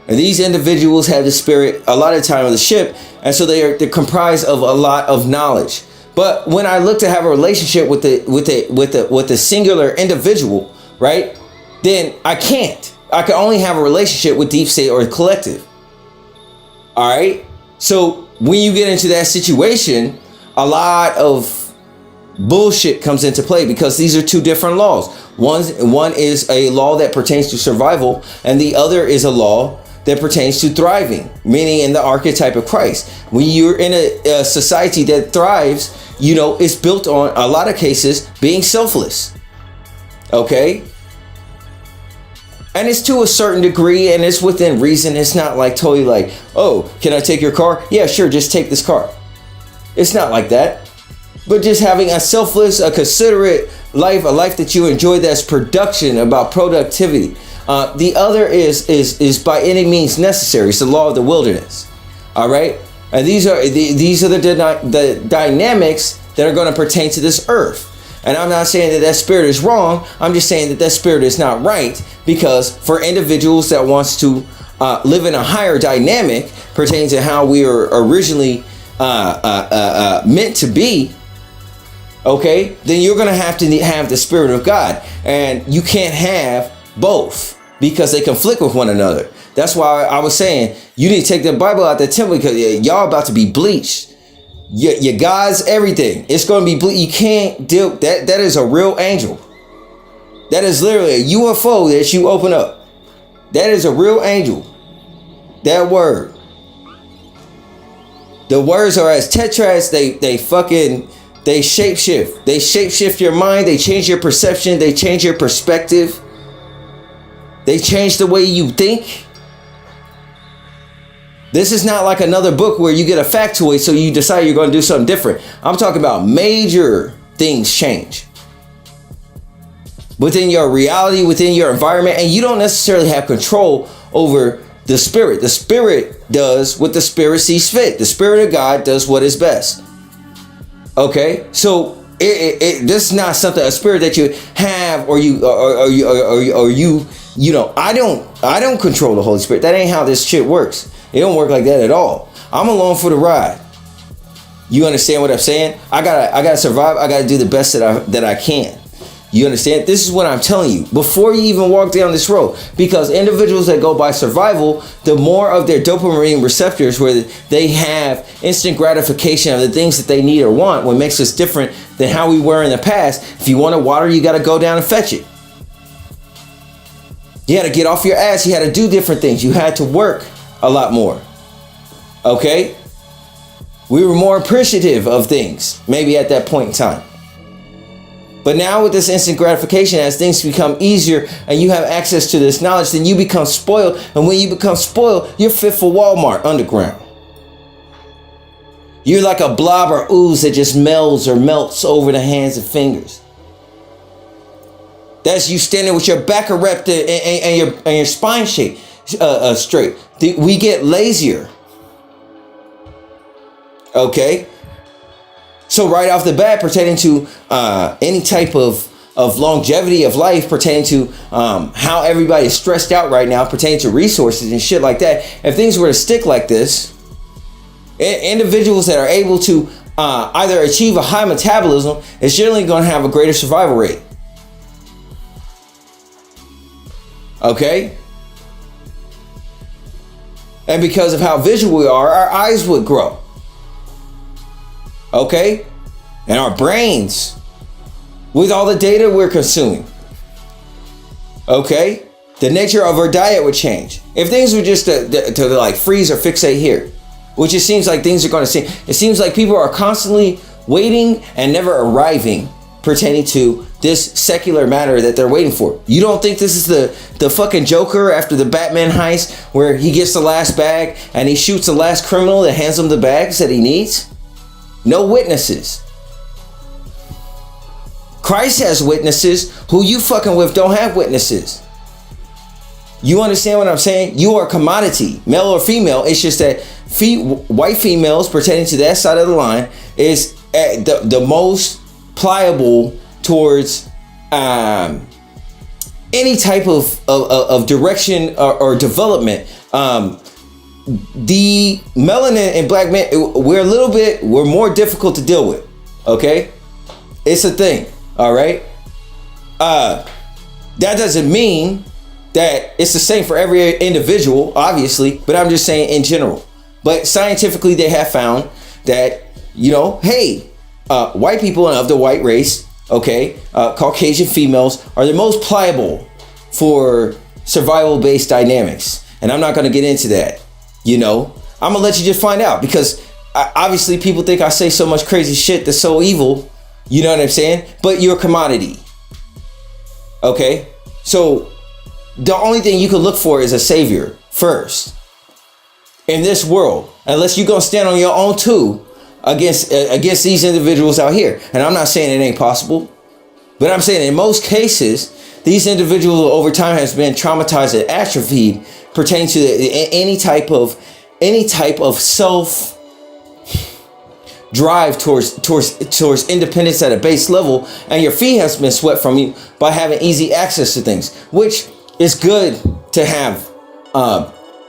and these individuals have the spirit a lot of the time of the ship, and so they're comprised of a lot of knowledge. But when I look to have a relationship with the singular individual, right, then I can't. I can only have a relationship with deep state or collective. All right, so when you get into that situation, a lot of bullshit comes into play because these are two different laws. One is a law that pertains to survival, and the other is a law that pertains to thriving, meaning in the archetype of Christ. When you're in a society that thrives, you know, it's built on a lot of cases being selfless. Okay? And it's to a certain degree, and it's within reason. It's not like totally like, oh, can I take your car? Yeah, sure, just take this car. It's not like that. But just having a selfless, a considerate life, a life that you enjoy, that's production, about productivity. The other is by any means necessary. It's the law of the wilderness. All right, and these are the dynamics that are going to pertain to this earth. And I'm not saying that spirit is wrong. I'm just saying that spirit is not right, because for individuals that wants to live in a higher dynamic pertaining to how we were originally meant to be. Okay, then you're going to have the Spirit of God, and you can't have both because they conflict with one another. That's why I was saying you need to take the Bible out the temple, because y'all about to be bleached. Your God's everything. It's going to be bleached. You can't deal that. That is a real angel. That is literally a UFO that you open up. That is a real angel. That word. The words are as tetrads. They shapeshift. They shapeshift your mind. They change your perception. They change your perspective. They change the way you think. This is not like another book where you get a factoid so you decide you're going to do something different. I'm talking about major things change within your reality, within your environment, and you don't necessarily have control over the spirit. The spirit does what the spirit sees fit. The Spirit of God does what is best. Okay, so this is not something, a spirit that you have, or you know, I don't control the Holy Spirit. That ain't how this shit works. It don't work like that at all. I'm along for the ride. You understand what I'm saying? I gotta survive. I gotta do the best that I can. You understand? This is what I'm telling you before you even walk down this road, because individuals that go by survival, the more of their dopamine receptors, where they have instant gratification of the things that they need or want, what makes us different than how we were in the past. If you want water, you got to go down and fetch it. You had to get off your ass. You had to do different things. You had to work a lot more. Okay? We were more appreciative of things, maybe at that point in time. But now with this instant gratification, as things become easier and you have access to this knowledge, then you become spoiled. And when you become spoiled, you're fit for Walmart underground. You're like a blob or ooze that just melts over the hands and fingers. That's you standing with your back erect and your spine straight. We get lazier. Okay. So right off the bat, pertaining to any type of longevity of life, pertaining to how everybody is stressed out right now, pertaining to resources and shit like that. If things were to stick like this, individuals that are able to either achieve a high metabolism is generally going to have a greater survival rate. Okay? And because of how visual we are, our eyes would grow. Okay? And our brains, with all the data we're consuming. Okay? The nature of our diet would change. If things were just to like freeze or fixate here, which it seems like things are going to see. It seems like people are constantly waiting and never arriving pertaining to this secular matter that they're waiting for. You don't think this is the fucking Joker after the Batman heist where he gets the last bag and he shoots the last criminal that hands him the bags that he needs? No witnesses. Christ has witnesses. Who you fucking with don't have witnesses. You understand what I'm saying? You are a commodity, male or female. It's just that white females pertaining to that side of the line is the most pliable towards any type of direction or development. The melanin and black men, we're more difficult to deal with. Okay, it's a thing. All right. That doesn't mean that it's the same for every individual, obviously, but I'm just saying in general. But scientifically, they have found that, hey, white people and of the white race, okay, Caucasian females are the most pliable for survival-based dynamics. And I'm not going to get into that, I'm going to let you just find out because obviously people think I say so much crazy shit that's so evil, you know what I'm saying? But you're a commodity, okay? So the only thing you can look for is a savior first in this world, unless you're going to stand on your own too against these individuals out here. And I'm not saying it ain't possible, but I'm saying in most cases, these individuals over time has been traumatized and atrophied pertaining to any type of self drive towards independence at a base level, and your feet has been swept from you by having easy access to things, which is good to have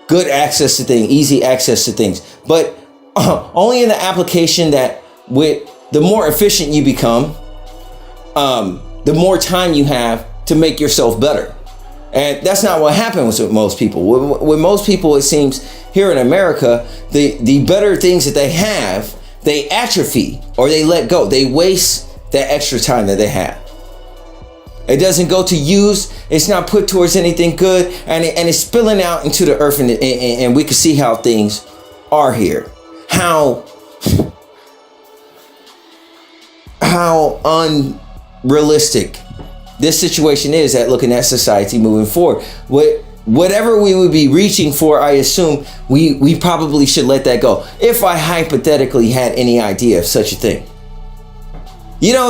good access to things, easy access to things, but only in the application that with the more efficient you become, the more time you have to make yourself better. And that's not what happens with most people. With most people, it seems here in America, the better things that they have, they atrophy or they let go. They waste that extra time that they have. It doesn't go to use. It's not put towards anything good, and it's spilling out into the earth, and we can see how things are here. How unrealistic this situation is at looking at society moving forward. Whatever we would be reaching for, I assume we probably should let that go. If I hypothetically had any idea of such a thing.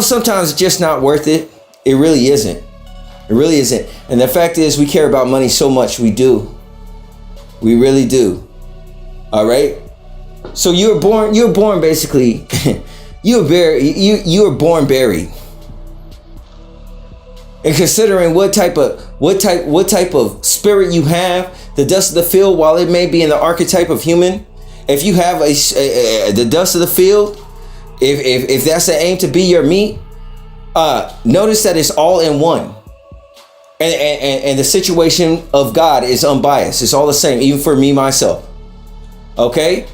Sometimes it's just not worth it. It really isn't. It really isn't. And the fact is, we care about money so much. We do. We really do. All right. So you're born basically. You were born buried. And considering what type of spirit you have, the dust of the field, while it may be in the archetype of human, if you have the dust of the field, if that's the aim to be your meat, notice that it's all in one. And the situation of God is unbiased. It's all the same, even for me, myself. Okay?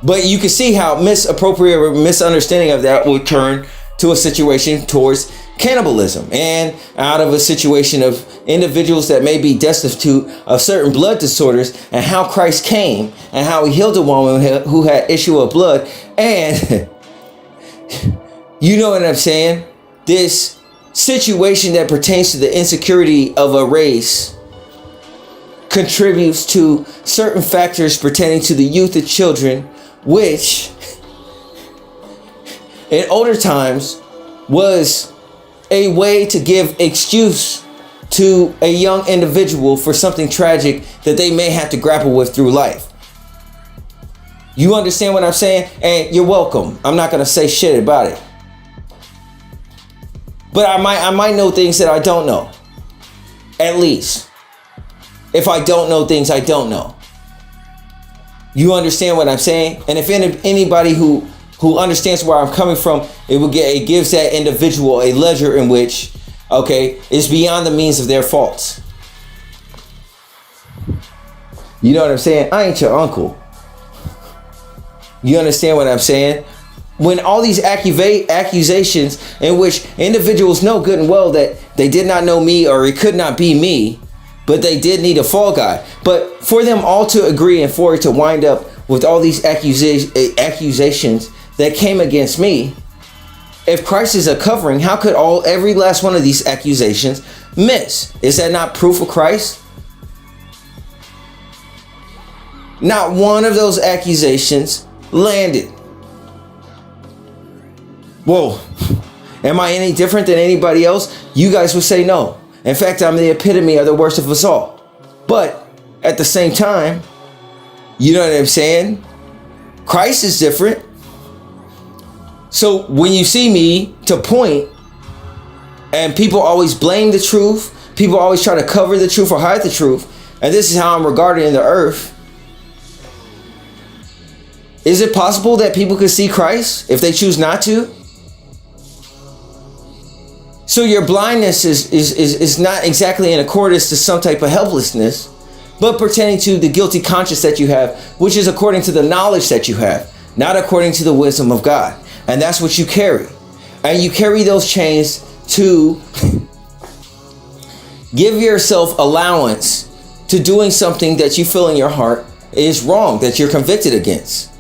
But you can see how misappropriate or misunderstanding of that will turn to a situation towards cannibalism, and out of a situation of individuals that may be destitute of certain blood disorders, and how Christ came and how he healed a woman who had issue of blood. And you know what I'm saying? This situation that pertains to the insecurity of a race contributes to certain factors pertaining to the youth and children, which in older times was a way to give excuse to a young individual for something tragic that they may have to grapple with through life. You understand what I'm saying? And you're welcome. I'm not going to say shit about it. But I might know things that I don't know. At least. If I don't know things I don't know. You understand what I'm saying? And if anybody who understands where I'm coming from, it gives that individual a ledger in which, okay, it's beyond the means of their faults. You know what I'm saying? I ain't your uncle. You understand what I'm saying? When all these accusations in which individuals know good and well that they did not know me or it could not be me, but they did need a fall guy. But for them all to agree and for it to wind up with all these accusations that came against me, if Christ is a covering, how could every last one of these accusations miss? Is that not proof of Christ? Not one of those accusations landed. Whoa, am I any different than anybody else? You guys would say no. In fact, I'm the epitome of the worst of us all. But at the same time, you know what I'm saying? Christ is different. So when you see me to point, and people always blame the truth, people always try to cover the truth or hide the truth, and this is how I'm regarded in the earth. Is it possible that people could see Christ if they choose not to? So your blindness is not exactly in accordance to some type of helplessness, but pertaining to the guilty conscience that you have, which is according to the knowledge that you have, not according to the wisdom of God. And that's what you carry. And you carry those chains to give yourself allowance to doing something that you feel in your heart is wrong, that you're convicted against.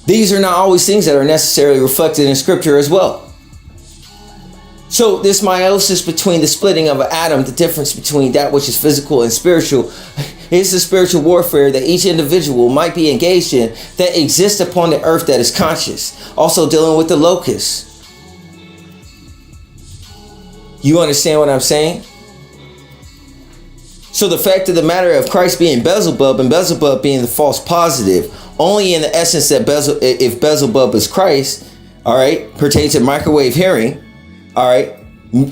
These are not always things that are necessarily reflected in scripture as well. So this meiosis between the splitting of an atom, the difference between that which is physical and spiritual, is the spiritual warfare that each individual might be engaged in that exists upon the earth that is conscious. Also dealing with the locusts. You understand what I'm saying? So the fact of the matter of Christ being Beelzebub and Beelzebub being the false positive, only in the essence that if Beelzebub is Christ, all right, pertains to microwave hearing, all right,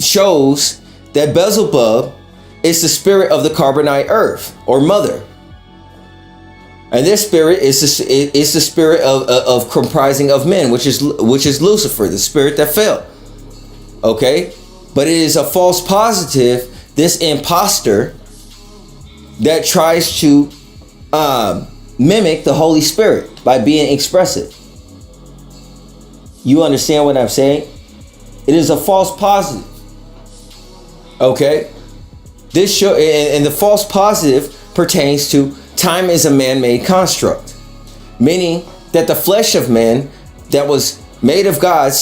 shows that Beelzebub is the spirit of the carbonite earth or mother. And this spirit is the spirit of comprising of men, which is Lucifer, the spirit that fell. Okay, but it is a false positive, this imposter that tries to mimic the Holy Spirit by being expressive. You understand what I'm saying? It is a false positive. Okay? This show, and the false positive pertains to time is a man-made construct, meaning that the flesh of man that was made of God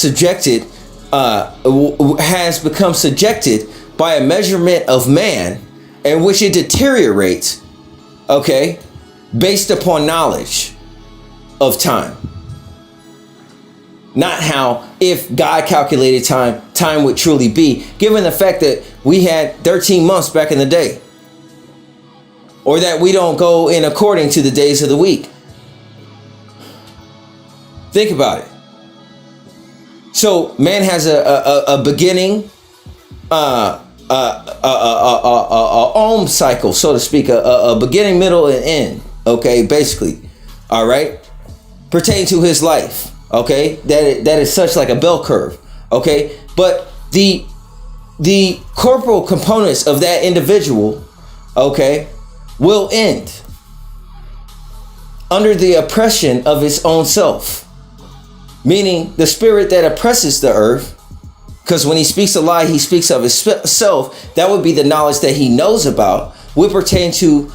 has become subjected by a measurement of man in which it deteriorates, okay, based upon knowledge of time. Not how, if God calculated time would truly be, given the fact that we had 13 months back in the day. Or that we don't go in according to the days of the week. Think about it. So man has a beginning, ohm cycle, so to speak, a beginning, middle, and end. Okay, basically, all right, pertain to his life. Okay, that is such like a bell curve. Okay, but the corporal components of that individual, okay, will end under the oppression of its own self, meaning the spirit that oppresses the earth. Because when he speaks a lie, he speaks of himself. That would be the knowledge that he knows about, would pertain to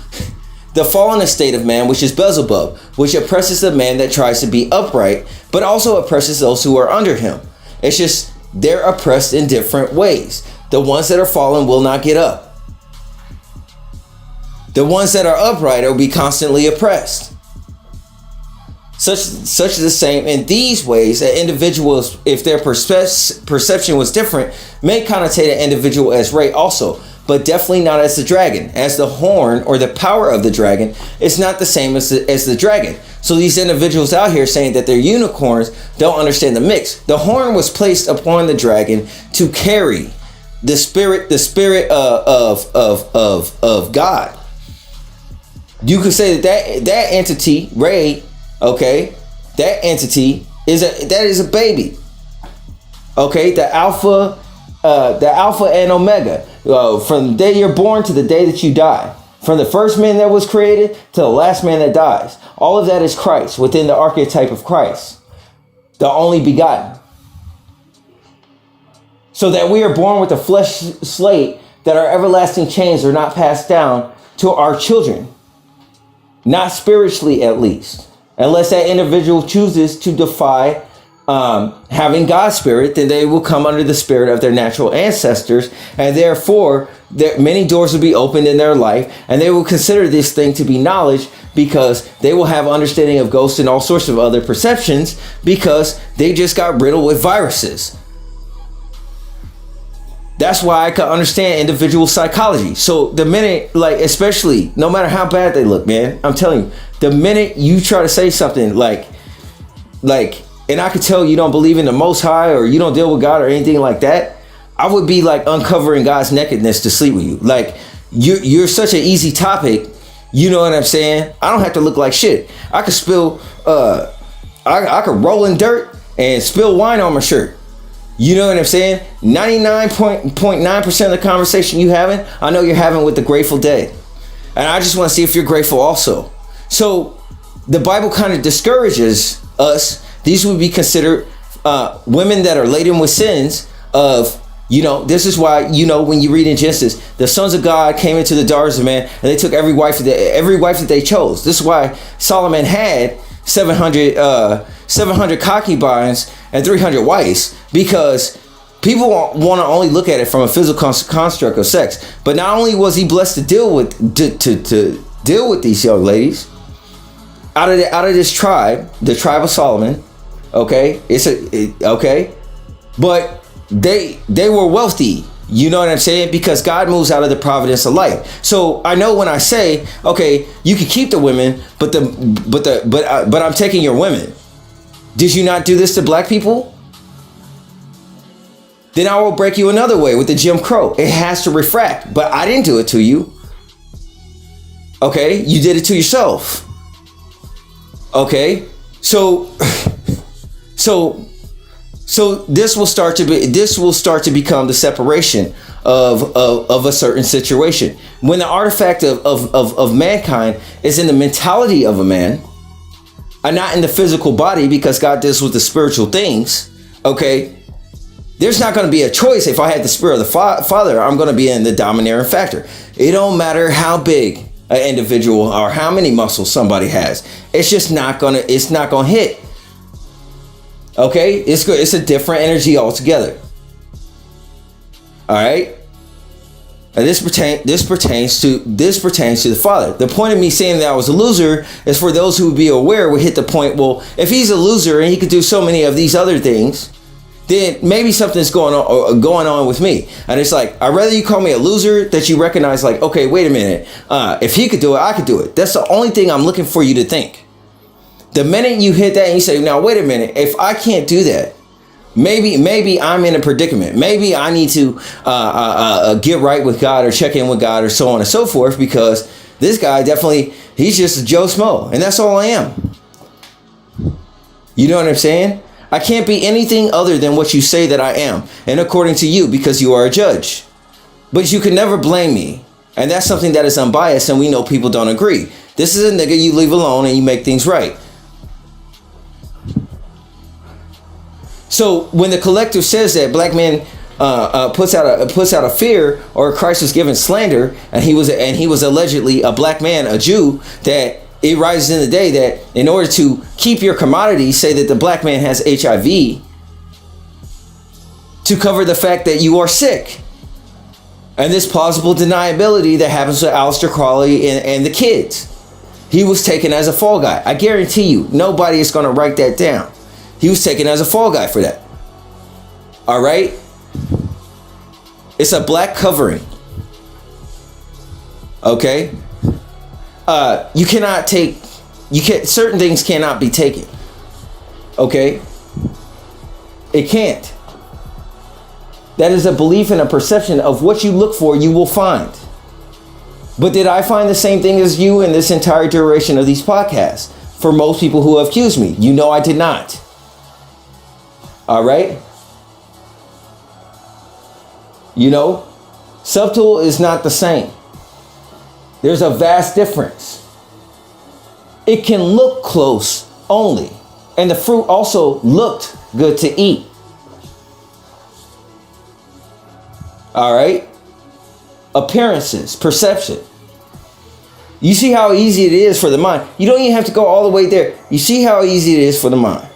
the fallen estate of man, which is Beelzebub, which oppresses the man that tries to be upright, but also oppresses those who are under him. It's just they're oppressed in different ways. The ones that are fallen will not get up. The ones that are upright will be constantly oppressed. such the same in these ways that individuals, if their perception was different, may connotate an individual as Ray also, but definitely not as the dragon, as the horn or the power of the dragon is not the same as the dragon. So these individuals out here saying that they're unicorns don't understand the mix. The horn was placed upon the dragon to carry the spirit of God. You could say that entity, Ray, okay, that entity is a baby. Okay, the alpha and omega, from the day you're born to the day that you die, from the first man that was created to the last man that dies. All of that is Christ within the archetype of Christ, the only begotten. So that we are born with a flesh slate, that our everlasting chains are not passed down to our children, not spiritually at least, unless that individual chooses to defy having God's spirit. Then they will come under the spirit of their natural ancestors, and therefore many doors will be opened in their life, and they will consider this thing to be knowledge, because they will have understanding of ghosts and all sorts of other perceptions, because they just got riddled with viruses. That's why I can understand individual psychology. So the minute, like, especially, no matter how bad they look, man, I'm telling you, the minute you try to say something like, and I could tell you don't believe in the Most High, or you don't deal with God or anything like that, I would be like uncovering God's nakedness to sleep with you. Like, you're such an easy topic. You know what I'm saying? I don't have to look like shit. I could spill, I could roll in dirt and spill wine on my shirt. You know what I'm saying? 99.9% of the conversation you having, I know you're having with the Grateful Dead. And I just want to see if you're grateful also. So the Bible kind of discourages us. These would be considered women that are laden with sins of, you know, this is why, you know, when you read in Genesis, the sons of God came into the daughters of man, and they took every wife that they chose. This is why Solomon had 700 concubines and 300 wives, because people want to only look at it from a physical construct of sex. But not only was he blessed to deal with these young ladies out of this tribe, the tribe of Solomon, okay, but they were wealthy. You know what I'm saying? Because God moves out of the providence of life. So I know when I say, okay, you can keep the women, but I'm taking your women. Did you not do this to black people? Then I will break you another way with the Jim Crow. It has to refract, but I didn't do it to you. Okay, you did it to yourself. Okay, so this will start to become the separation of a certain situation. When the artifact of mankind is in the mentality of a man, and not in the physical body, because God deals with the spiritual things, okay, there's not going to be a choice. If I had the spirit of the Father, I'm going to be in the domineering factor. It don't matter how big an individual or how many muscles somebody has. It's just not going to hit. Okay, it's a different energy altogether. All right, and this pertains to the Father. The point of me saying that I was a loser is for those who would be aware, would hit the point. Well, if he's a loser and he could do so many of these other things, then maybe something's going on with me. And it's like, I'd rather you call me a loser, that you recognize, like, okay, wait a minute, if he could do it, I could do it. That's the only thing I'm looking for you to think. The minute you hit that and you say, now, wait a minute, if I can't do that, maybe I'm in a predicament. Maybe I need to get right with God, or check in with God, or so on and so forth, because this guy definitely, he's just a Joe Smo, and that's all I am. You know what I'm saying? I can't be anything other than what you say that I am, and according to you, because you are a judge. But you can never blame me, and that's something that is unbiased, and we know people don't agree. This is a nigga you leave alone and you make things right. So when the collective says that black men puts out a fear, or Christ was given slander, and he was allegedly a black man, a Jew, that it rises in the day that in order to keep your commodity, say that the black man has HIV, to cover the fact that you are sick. And this plausible deniability that happens to Aleister Crowley and the kids. He was taken as a fall guy. I guarantee you, nobody is going to write that down. He was taken as a fall guy for that. All right? It's a black covering. Okay? You cannot take, certain things cannot be taken. Okay? It can't. That is a belief and a perception of what you look for, you will find. But did I find the same thing as you in this entire duration of these podcasts? For most people who have accused me, you know I did not. All right? You know, subtle is not the same. There's a vast difference. It can look close only, and the fruit also looked good to eat. All right? Appearances, perception. You see how easy it is for the mind. You don't even have to go all the way there. You see how easy it is for the mind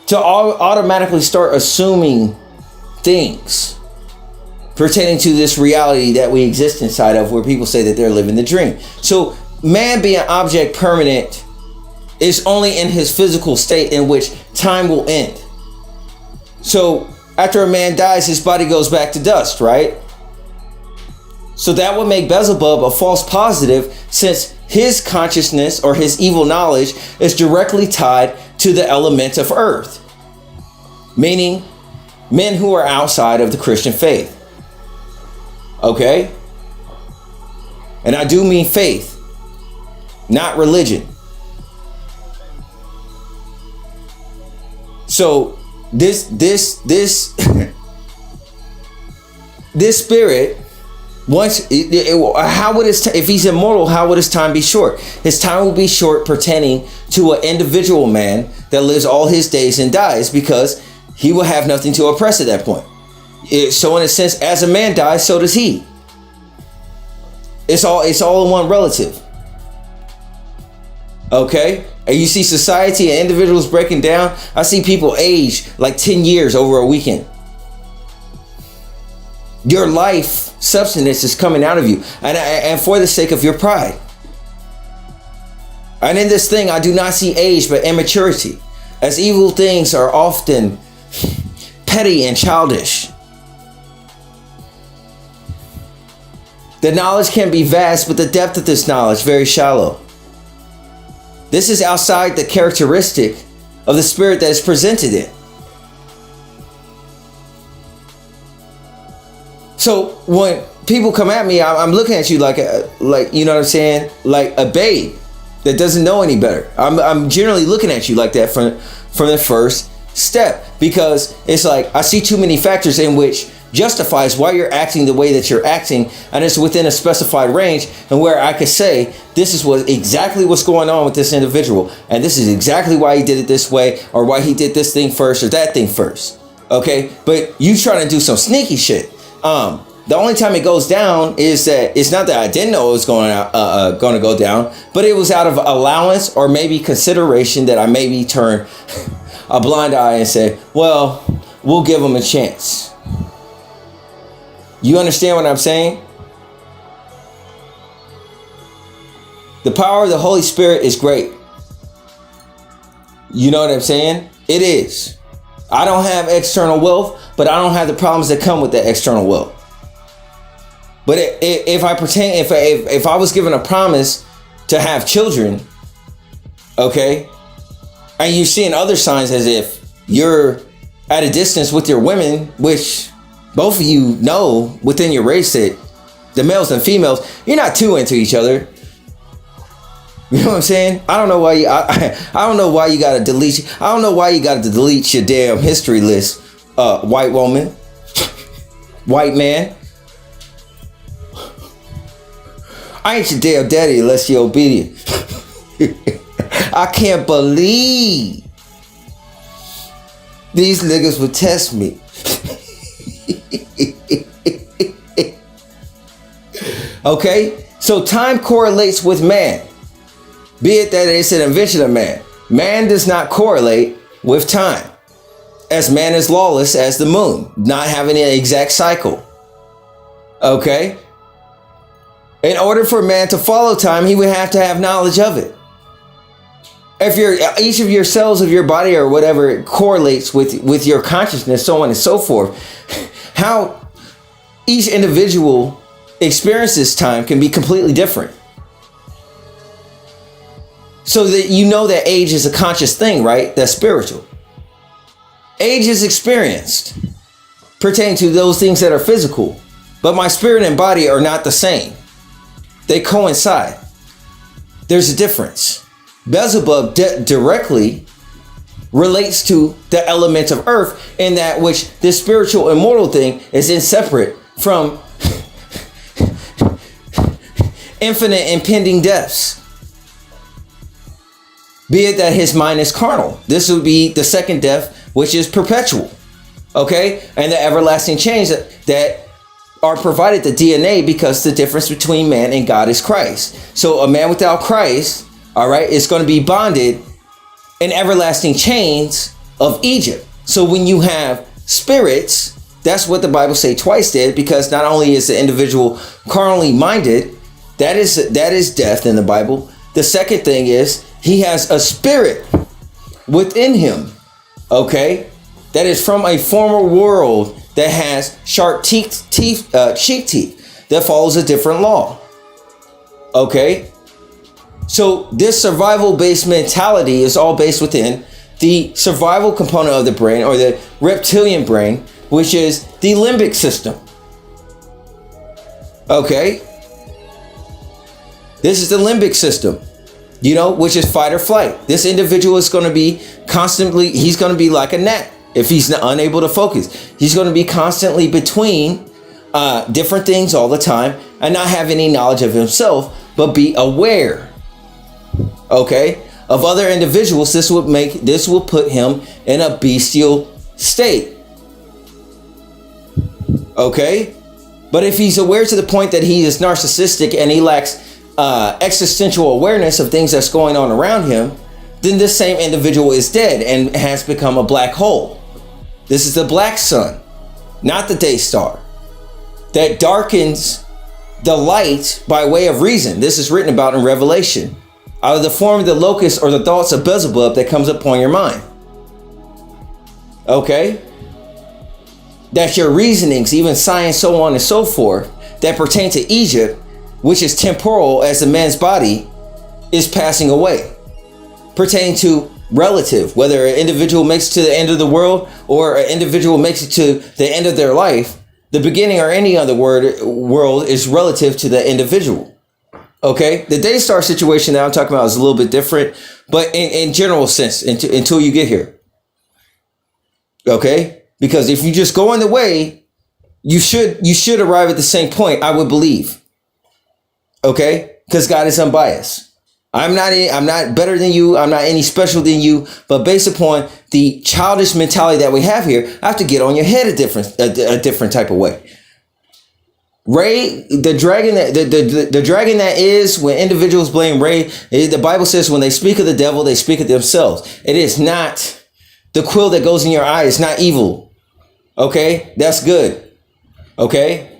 to automatically start assuming things pertaining to this reality that we exist inside of, where people say that they're living the dream. So man being object permanent is only in his physical state, in which time will end. So after a man dies, his body goes back to dust, right? So that would make Beelzebub a false positive, since his consciousness or his evil knowledge is directly tied to the element of earth, meaning men who are outside of the Christian faith. Okay? And I do mean faith, not religion. So this this spirit, once how would his if he's immortal, how would his time be short? His time will be short pertaining to an individual man that lives all his days and dies, because he will have nothing to oppress at that point. So in a sense, as a man dies, so does he. It's all in one relative. Okay? And you see society and individuals breaking down. I see people age like 10 years over a weekend. Your life substance is coming out of you, and for the sake of your pride. And in this thing, I do not see age, but immaturity, as evil things are often petty and childish. The knowledge can be vast, but the depth of this knowledge very shallow. This is outside the characteristic of the spirit that is presented in. So when people come at me, I'm looking at you like you know what I'm saying, like a babe that doesn't know any better. I'm generally looking at you like that from the first step, because it's like I see too many factors in which justifies why you're acting the way that you're acting, and it's within a specified range, and where I could say this is exactly what's going on with this individual, and this is exactly why he did it this way, or why he did this thing first or that thing first. Okay, but you trying to do some sneaky shit. The only time it goes down is that it's not that I didn't know it was going to go down, but it was out of allowance or maybe consideration that I maybe turn a blind eye and say, well, we'll give them a chance. You understand what I'm saying? The power of the Holy Spirit is great. You know what I'm saying? It is. I don't have external wealth, but I don't have the problems that come with that external wealth. But if I was given a promise to have children, okay, and you're seeing other signs as if you're at a distance with your women, which both of you know within your race that the males and females, you're not too into each other. You know what I'm saying? I don't know why I don't know why you gotta delete. I don't know why you gotta delete your damn history list, white woman, white man. I ain't your damn daddy unless you're obedient. I can't believe these niggas would test me. Okay, so time correlates with man. Be it that it's an invention of man. Man does not correlate with time, as man is lawless as the moon, not having an exact cycle. Okay? In order for man to follow time, he would have to have knowledge of it. If each of your cells of your body or whatever correlates with your consciousness, so on and so forth, how each individual experiences time can be completely different. So that you know that age is a conscious thing, right? That's spiritual. Age is experienced pertaining to those things that are physical, but my spirit and body are not the same. They coincide. There's a difference. Beelzebub directly relates to the element of earth, in that which this spiritual immortal thing is inseparate from infinite impending deaths. Be it that his mind is carnal. This would be the second death, which is perpetual. Okay? And the everlasting change that are provided the DNA, because the difference between man and God is Christ. So a man without Christ, all right, is going to be bonded in everlasting chains of Egypt. So when you have spirits, that's what the Bible say twice did, because not only is the individual carnally minded, that is death in the Bible. The second thing is he has a spirit within him, okay, that is from a former world that has sharp cheek teeth that follows a different law. Okay, so this survival-based mentality is all based within the survival component of the brain, or the reptilian brain, which is the limbic system. Okay, this is the limbic system, you know, which is fight or flight. This individual is going to be constantly, he's going to be like a gnat if he's unable to focus. He's going to be constantly between different things all the time and not have any knowledge of himself, but be aware, okay, of other individuals. This will put him in a bestial state. Okay, but if he's aware to the point that he is narcissistic and he lacks existential awareness of things that's going on around him, then this same individual is dead and has become a black hole. This is the black sun, not the day star, that darkens the light by way of reason. This is written about in Revelation. Out of the form of the locust, or the thoughts of Beelzebub that comes upon your mind. Okay? That's your reasonings, even science, so on and so forth, that pertain to Egypt, which is temporal as the man's body is passing away. Pertaining to relative, whether an individual makes it to the end of the world or an individual makes it to the end of their life, the beginning or any other world is relative to the individual. Okay, the day star situation that I'm talking about is a little bit different, but in general sense, until you get here. Okay, because if you just go on the way, you should arrive at the same point, I would believe. Okay, because God is unbiased. I'm not better than you. I'm not any special than you. But based upon the childish mentality that we have here, I have to get on your head a different type of way. Ray, the dragon that is, when individuals blame Ray, the Bible says when they speak of the devil, they speak of themselves. It is not the quill that goes in your eye. It's not evil. Okay, that's good. Okay.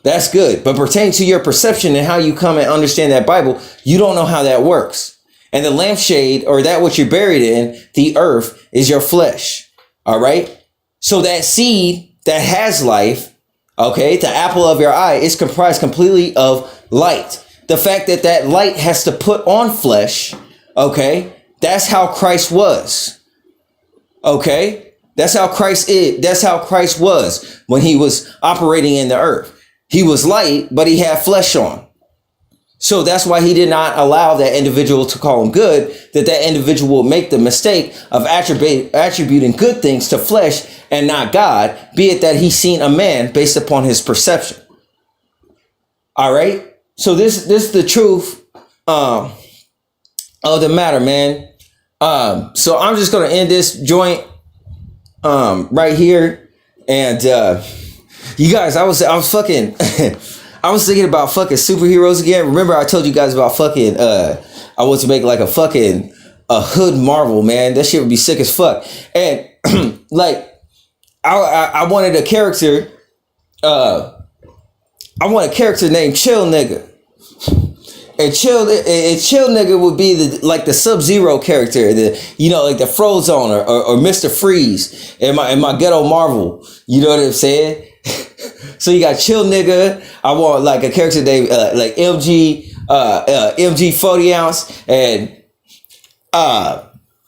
That's good. But pertaining to your perception and how you come and understand that Bible, you don't know how that works. And the lampshade, or that which you're buried in, the earth, is your flesh. All right. So that seed that has life, okay, the apple of your eye, is comprised completely of light. The fact that that light has to put on flesh, okay, that's how Christ was. Okay. That's how Christ is. That's how Christ was when he was operating in the earth. He was light, but he had flesh on. So that's why he did not allow that individual to call him good, that individual will make the mistake of attributing good things to flesh and not God, be it that he's seen a man based upon his perception. All right. So this is the truth of the matter, man. So I'm just going to end this joint right here. And you guys, I was fucking, I was thinking about fucking superheroes again. Remember I told you guys about fucking, I want to make like a hood Marvel, man. That shit would be sick as fuck. And like, I wanted a character, I want a character named Chill Nigga. And chill nigga would be the Sub-Zero character, like the Frozone or Mr. Freeze in my ghetto Marvel. You know what I'm saying? So you got chill nigga. I want like a character named like MG 40 ounce, and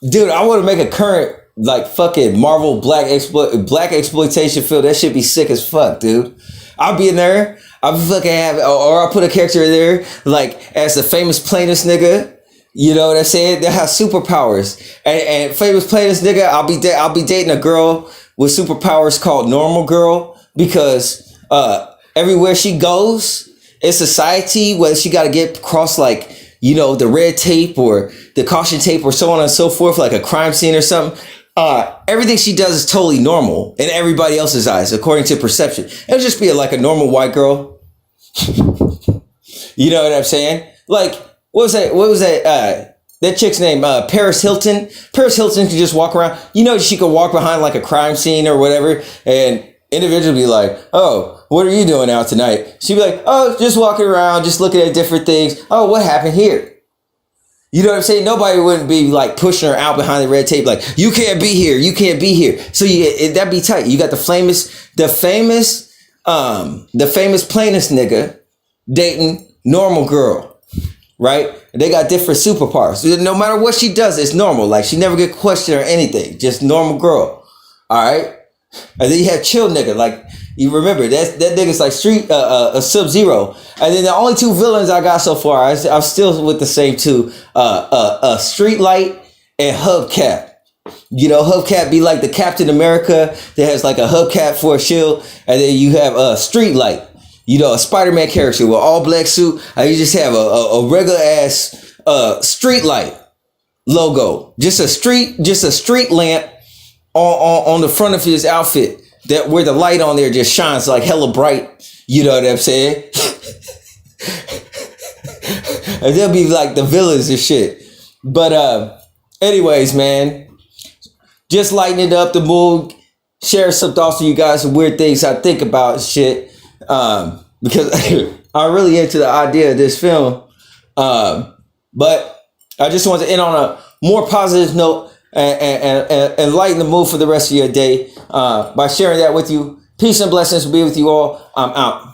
dude, I want to make a current like fucking Marvel black exploitation film. That shit be sick as fuck, dude. I'll be in there. I'll fucking have, or I'll put a character in there like as the famous plainest nigga. You know what I'm saying? They have superpowers, and famous plainest nigga. I'll be dating a girl with superpowers called Normal Girl, because everywhere she goes in society, whether she got to get across like the red tape or the caution tape or so on and so forth, like a crime scene or something. Everything she does is totally normal in everybody else's eyes, according to perception. It'll just be like a normal white girl. You know what I'm saying? Like, what was that? That chick's name, Paris Hilton. Paris Hilton could just walk around. She could walk behind like a crime scene or whatever, and individual be like, "Oh, what are you doing out tonight?" She'd be like, "Oh, just walking around, just looking at different things. Oh, what happened here?" You know what I'm saying? Nobody wouldn't be like pushing her out behind the red tape, like, "You can't be here, you can't be here." So that'd be tight. You got the famous plainest nigga dating Normal Girl, right? They got different superpowers. No matter what she does, it's normal. Like, she never get questioned or anything. Just Normal Girl. All right. And then you have chill nigga. Like, you remember that nigga's like a Sub-Zero. And then the only two villains I got so far, I'm still with the same two. Streetlight and Hubcap. Hubcap be like the Captain America that has like a hubcap for a shield. And then you have Streetlight. A Spider-Man character with all black suit. And you just have a regular ass Streetlight logo. Just a street lamp on the front of his outfit, that where the light on there just shines like hella bright. You know what I'm saying? And they'll be like the villains and shit. But anyways, man, just lighten it up, the mood, share some thoughts with you guys, some weird things I think about and shit. Because I'm really into the idea of this film. But I just want to end on a more positive note and lighten the mood for the rest of your day by sharing that with you. Peace and blessings will be with you all. I'm out.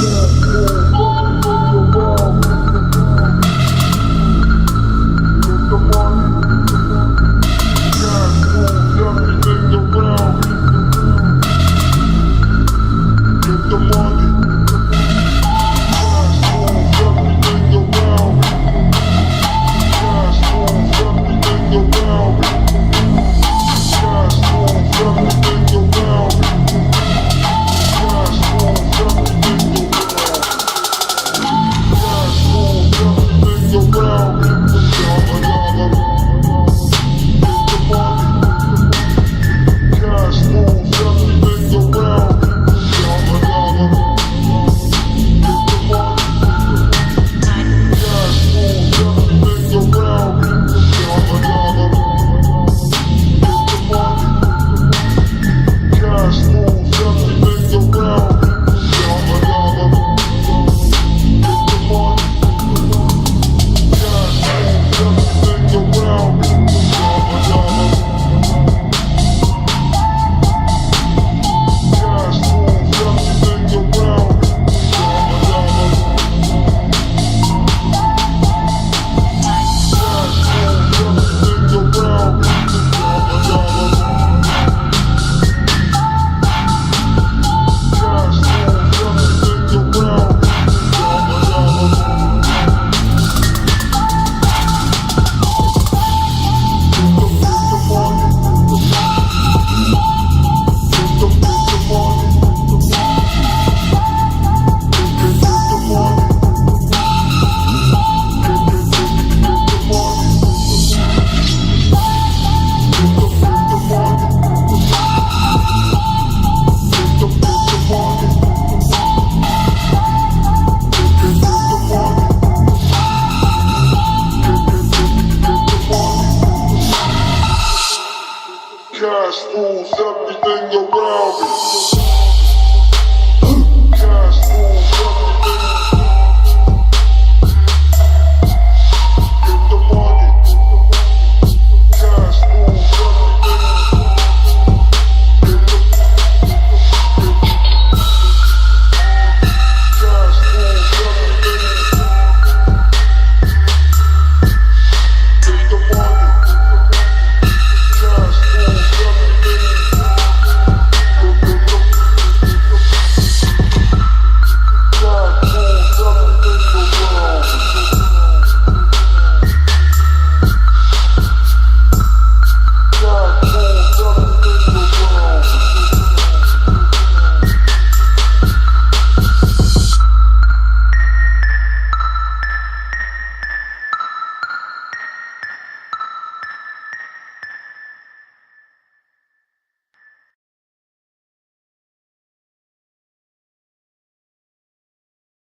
Yeah.